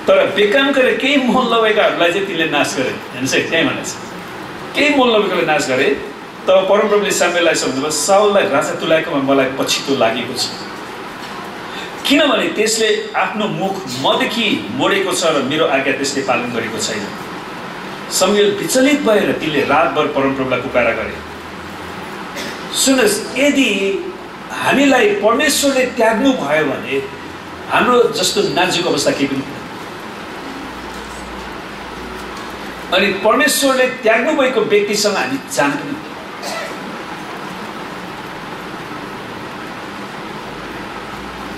[SPEAKER 4] तर बेकाम गरेर केही मोल नभएकाहरूलाई चाहिँ तिनले नाश गरे। हेर्नुहोस् है, त्यहीँ भनेको छ, केही मोल नभएकोले नाश गरे। तब परमप्रभुले सामुएललाई भन्नुभयो, साउललाई राजा तुल्याएकोमा मलाई पछितो लागेको छ, किनभने त्यसले आफ्नो मुख मदेखि मोडेको छ र मेरो आज्ञा त्यसले पालन गरेको छैन। सामुएल विचलित भएर तिनले रातभर परमप्रभुलाई पुकारा गरे। सुन्नुहोस्, यदि हामीलाई परमेश्वरले त्याग्नु भयो भने हाम्रो जस्तो नाजुक अवस्था केही पनि हुँदैन। अनि परमेश्वरले त्याग्नु भएको व्यक्तिसँग हामी जान पनि हुँदैन।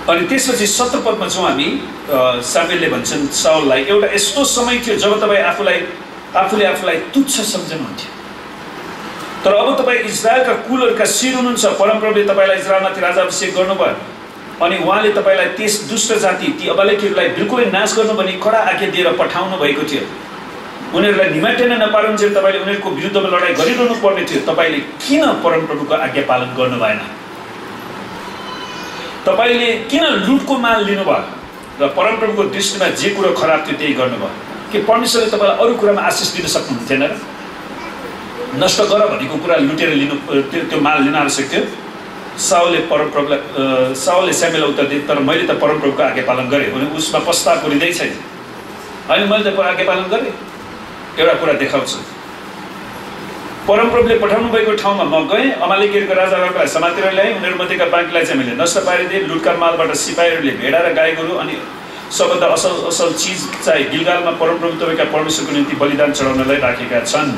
[SPEAKER 4] अनि त्यसपछि 17 पदमा छौँ हामी। सामुएलले भन्छन् साउललाई, एउटा यस्तो समय थियो जब तपाईँ आफूले आफूलाई तुच्छ सम्झनुहुन्थ्यो, तर अब तपाईँ इजरायलका कुलहरूका शिर हुनुहुन्छ। परमप्रभुले तपाईँलाई इजरायलमाथि राजा अभिषेक गर्नुभयो, अनि उहाँले तपाईँलाई त्यस दुष्ट जाति ती अमालेकीहरूलाई बिल्कुलै नाश गर्नु भनी कडा आज्ञा दिएर पठाउनु भएको थियो। उनीहरूलाई निमाटेन नपारुन्जेल तपाईँले उनीहरूको विरुद्धमा लडाइँ गरिरहनु पर्ने थियो। तपाईँले किन परमप्रभुको आज्ञा पालन गर्नु भएन? तपाईँले किन लुटको माल लिनुभयो र परमप्रभुको दृष्टिमा जे कुरो खराब थियो त्यही गर्नुभयो? कि परमेश्वरले तपाईँलाई अरू कुरामा आशिष दिन सक्नुहुन्थेन र? नष्ट गर भनेको कुरा लुटेर लिनु, त्यो माल लिन आवश्यक थियो। साउलले स्यामुएललाई उत्तर दिए, तर मैले त परमप्रभुको आज्ञा पालन गरेँ भने उसमा पस्ताव गरिँदै छैन। होइन, मैले त आज्ञा पालन गरेँ। एउटा कुरा देखाउँछु, परमप्रभुले पठाउनु भएको ठाउँमा म गएँ, अमालेकीहरूको राजाहरूलाई समातेर ल्याएँ, उनीहरूमध्येका बाँकीलाई चाहिँ मैले नष्ट पारिदिएँ। लुटका मालबाट सिपाहीहरूले भेडा र गाई गोरु अनि सबभन्दा असल चिज चाहिँ गिलगालमा परमप्रभु तपाईँका परमेश्वरको निम्ति बलिदान चढाउनलाई राखेका छन्।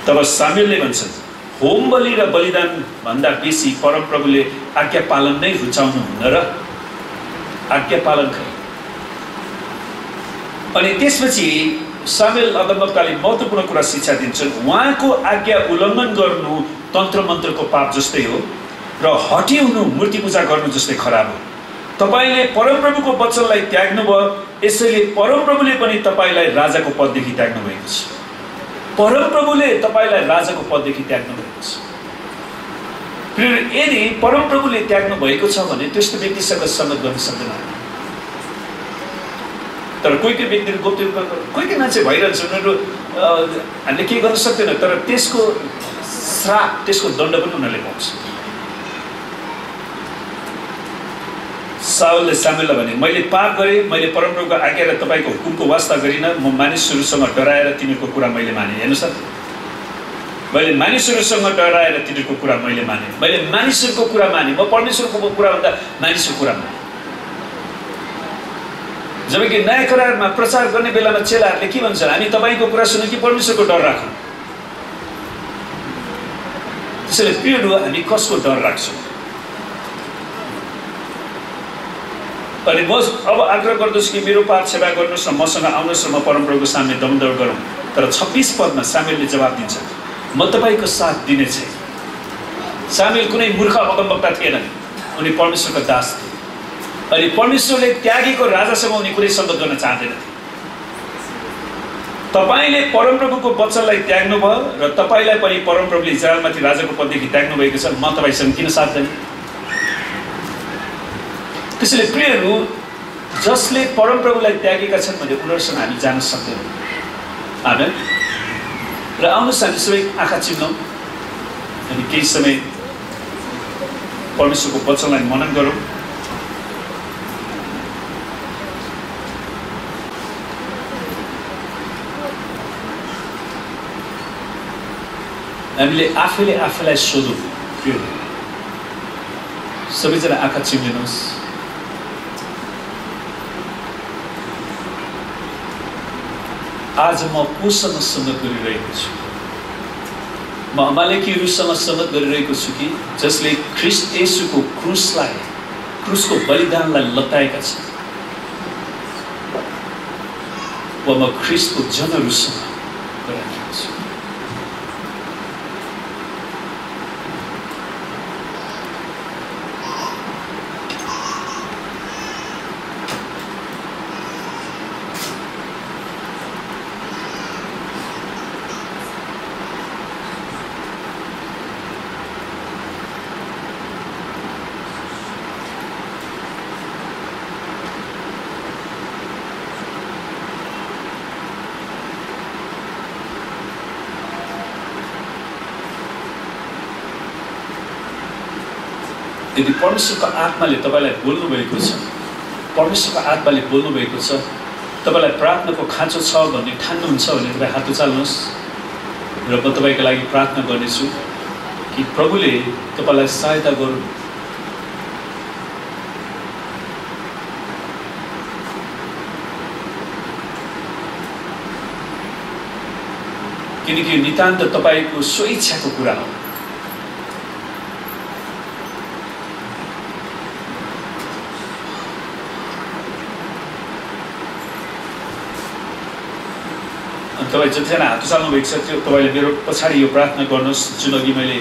[SPEAKER 4] तब सामुएलले भन्छन्, होम बलि र बलिदान भन्दा बेसी परमप्रभुले आज्ञा पालन नै रुचाउनुहुन्न र? आज्ञा पालन खै? अनि त्यसपछि सामुएल अगमवक्ताले महत्त्वपूर्ण कुरा शिक्षा दिन्छन्। उहाँको आज्ञा उल्लङ्घन गर्नु तन्त्र मन्त्रको पाप जस्तै हो र हठी हुनु मूर्ति पूजा गर्नु जस्तै खराब हो। तपाईँले परमप्रभुको वचनलाई त्याग्नु भयो, यसैले परमप्रभुले पनि तपाईँलाई राजाको पददेखि त्याग्नु भएको छ। परमप्रभुले तपाईँलाई राजाको पददेखि त्याग्नु भएको छ। यदि परमप्रभुले त्याग्नु भएको छ भने त्यस्तो व्यक्तिसँग संगत गर्न सक्दैन। तर कोही कोही व्यक्तिहरू कोही मान्छे भइरहन्छ, उनीहरू हामीले के गर्न सक्दैन, तर त्यसको श्राप, त्यसको दण्ड पनि उनीहरूले पाउँछ। साउलले सामुएललाई भने, मैले पाप गरेँ, मैले परमप्रभुको आज्ञा र तपाईँको हुकुमको वास्ता गरिनँ। म मानिसहरूसँग डराएर तिनीहरूको कुरा मैले माने। हेर्नुहोस् त, मैले मानिसहरूसँग डराएर तिनीहरूको कुरा मैले माने। मैले मानिसहरूको कुरा माने, म परमेश्वरको कुराभन्दा मानिसको कुरा माने। जबकि नयाँ करारमा प्रचार गर्ने बेलामा चेलाहरूले के भन्छन्, हामी तपाईँको कुरा सुन्यौँ कि परमेश्वरको डर राखौँ। त्यसैले प्रियहरू, हामी कसको डर राख्छौँ? अनि म अब आग्रह गर्दछु कि मेरो पाप सेवा गर्नुहोस् र मसँग आउनुहोस् र म परमप्रभुको सामने दमदौड गरौँ। तर 26 पदमा सामुएलले जवाब दिन्छ, म तपाईँको साथ दिने छैन। सामुएल कुनै मूर्ख अगमवक्ता थिएन, उनी परमेश्वरको दास थिए। अनि परमेश्वरले त्यागेको राजासँग उनी कुनै सङ्गत गर्न चाहँदैनथे। तपाईँले परमप्रभुको वचनलाई त्याग्नु भयो र तपाईँलाई पनि परमप्रभुले इजरायलमाथि राजाको पददेखि त्याग्नु भएको छ। म तपाईँसँग किन साथ दिने? त्यसैले प्रियहरू, जसले परमप्रभुलाई त्यागेका छन् भने उनीहरूसँग हामी जान सक्दैनौँ। आमेन। र आउनुहोस् हामी सबै आँखा चिम्लौँ अनि केही समय परमेश्वरको वचनलाई मनन गरौँ। हामीले आफैले आफैलाई सोधौँ के हो। सबैजना आँखा चिम्लिनुहोस्। आज म कोसँग संगत गरिरहेको छु? म अमालेकीहरूसँग संगत गरिरहेको छु कि जसले ख्रीष्ट येशूको क्रुसको बलिदानलाई लताएका छन्, वा म ख्रीष्टको जनहरूसँग गरिरहेको छु? यदि परमेश्वरको आत्माले तपाईलाई बोल्नुभएको छ, परमेश्वरको आत्माले बोल्नुभएको छ, तपाईलाई प्रार्थनाको खाँचो छ भन्ने ठान्नुहुन्छ भने तपाईँ हात उचाल्नुहोस् र म तपाईँको लागि प्रार्थना गर्नेछु कि प्रभुले तपाईँलाई सहायता गरून्। किनकि नितान्त तपाईँको स्वेच्छाको कुरा हो। तपाईँ जतिजना हात उचाल्नु भएको छ त्यो तपाईँले मेरो पछाडि यो प्रार्थना गर्नुहोस् जुन अघि मैले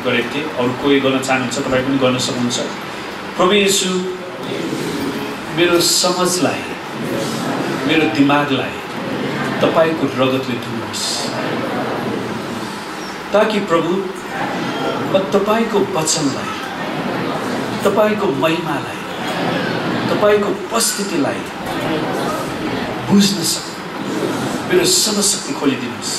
[SPEAKER 4] गरेको थिएँ। अरू कोही गर्न चाहनुहुन्छ तपाईँ पनि गर्न सक्नुहुन्छ। प्रभु येशू, मेरो समझलाई, मेरो दिमागलाई तपाईँको रगतले धुनुहोस्, ताकि प्रभु म तपाईँको वचनलाई, तपाईँको महिमालाई, तपाईँको उपस्थितिलाई बुझ्न सकूँ। मेरो समशक्ति खोलिदिनुहोस्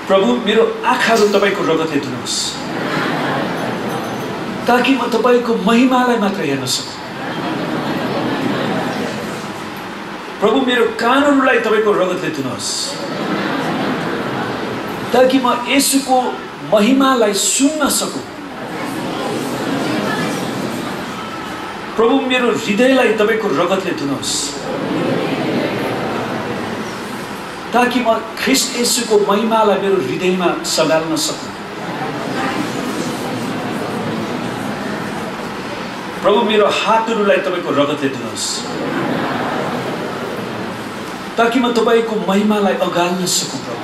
[SPEAKER 4] प्रभु। मेरो आँखाहरू तपाईँको रगतले धुनुहोस्, ताकि म तपाईँको महिमालाई मात्र हेर्न सकूँ। प्रभु, मेरो कानहरूलाई तपाईँको रगतले धुनुहोस्, ताकि म येशूको महिमालाई सुन्न सकूँ। प्रभु, मेरो हृदयलाई तपाईँको रगतले धुनुहोस्, ताकि म ख्रीष्ट येशूको महिमालाई मेरो हृदयमा सगाल्न सकूँ। प्रभु, मेरो हातहरूलाई तपाईँको रगतले धुनुहोस्, ताकि म तपाईँको महिमालाई अगाल्न सकूँ। प्रभु,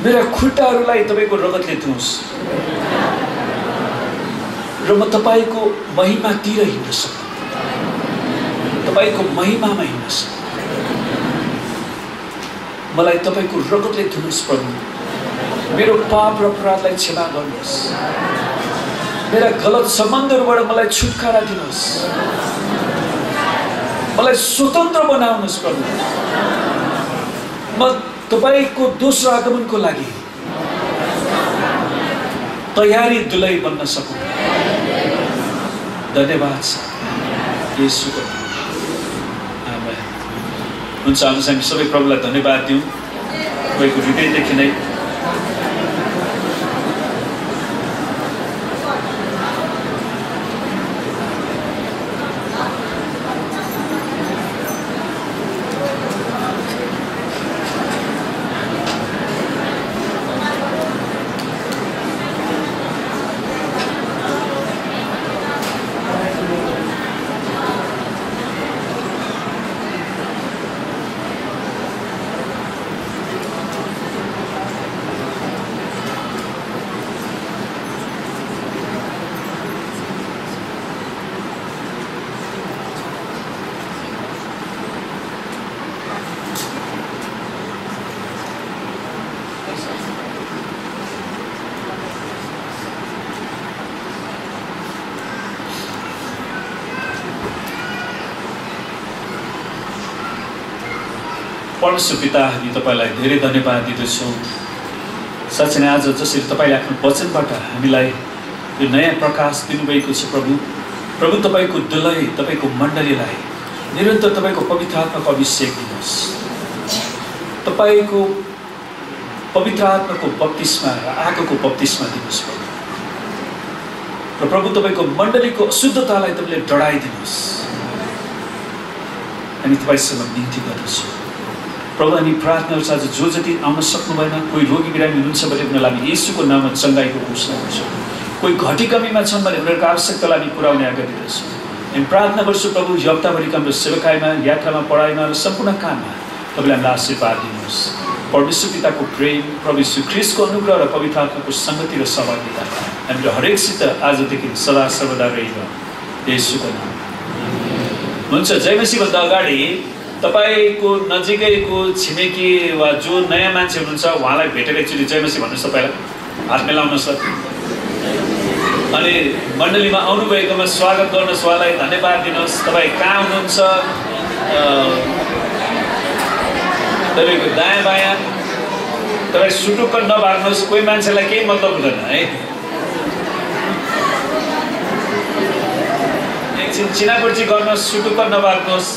[SPEAKER 4] मेरा खुट्टाहरूलाई तपाईँको रगतले धुनुहोस् र म तपाईँको महिमातिर हिँड्न सकूँ, तपाईँको महिमामा हिँड्न सकूँ। मलाई तपाईँको रगतले धुनुहोस् प्रभु। मेरो पाप र अपराधलाई क्षमा गर्नुहोस्, मेरा गलत सम्बन्धहरूबाट मलाई छुटकारा दिनुहोस्, मलाई स्वतन्त्र बनाउनुहोस् प्रभु। म तपाईँको दोस्रो आगमनको लागि तयारी दुलै बन्न सकूँ। धन्यवाद छ येशूको। आमेन। हुन्छ, हामी सबै प्रभुलाई धन्यवाद दिउँ तपाईँको हृदयदेखि नै। परमेश्वर पिता, हामी तपाईँलाई धेरै धन्यवाद दिँदछौँ। साँच्चै नै आज जसरी तपाईँले आफ्नो वचनबाट हामीलाई यो नयाँ प्रकाश दिनुभएको छ प्रभु। प्रभु, तपाईँको दुलै, तपाईँको मण्डलीलाई निरन्तर तपाईँको पवित्र आत्माको अभिषेक दिनुहोस्। तपाईको पवित्र आत्माको बप्तिस्मा र आगोको बप्तिस्मा दिनुहोस् प्रभु। र प्रभु तपाईको मण्डलीको अशुद्धतालाई तपाईले डढाइदिनुहोस्। हामी तपाईसँग बिन्ती गर्दछौँ प्रभु। अनि प्रार्थनाहरू आज जो जति आउन सक्नु भएन, कोही रोगी बिरामी हुनुहुन्छ भने उनीहरूलाई हामी येशूको नाममा चङ्गाइको घोषणा गर्छौँ। कोही घटी कमीमा छन् भने उनीहरूको आवश्यकतालाई हामी पुर्याउने आज्ञा दिँदछौँ। हामी प्रार्थना गर्छौँ प्रभु, यो हप्ताभरिको हाम्रो सेवकाईमा, यात्रामा, पढाइमा र सम्पूर्ण काममा तपाईँले हामीलाई आशीर्वाद दिनुहोस्। परमेश्वर पिताको प्रेम, प्रभु यीशु ख्रीष्टको अनुग्रह र पवित्र आत्माको सङ्गति र सहभागिता हाम्रो हरेकसित आजदेखि सदा सर्वदा रहिरहन्, येशूको नाम। हुन्छ। जय मसीहभन्दा अगाडि तपाईको नजिकैको छिमेकी वा जो नयाँ मान्छे हुनुहुन्छ उहाँलाई भेटेर एकचोटि जय मसीह भन्नुहोस्। तपाईँलाई हात मिलाउनुहोस्। अनि मण्डलीमा आउनुभएकोमा स्वागत गर्नुहोस्, उहाँलाई धन्यवाद दिनुहोस्। तपाईँ कहाँ हुनुहुन्छ, तपाईँको दायाँ बायाँ तपाईँ सुटुक्क नभाग्नुहोस्। कोही मान्छेलाई केही मतलब हुँदैन है। एकछिन चिनापर्ची गर्नुहोस्, सुटुक्क नभाग्नुहोस्।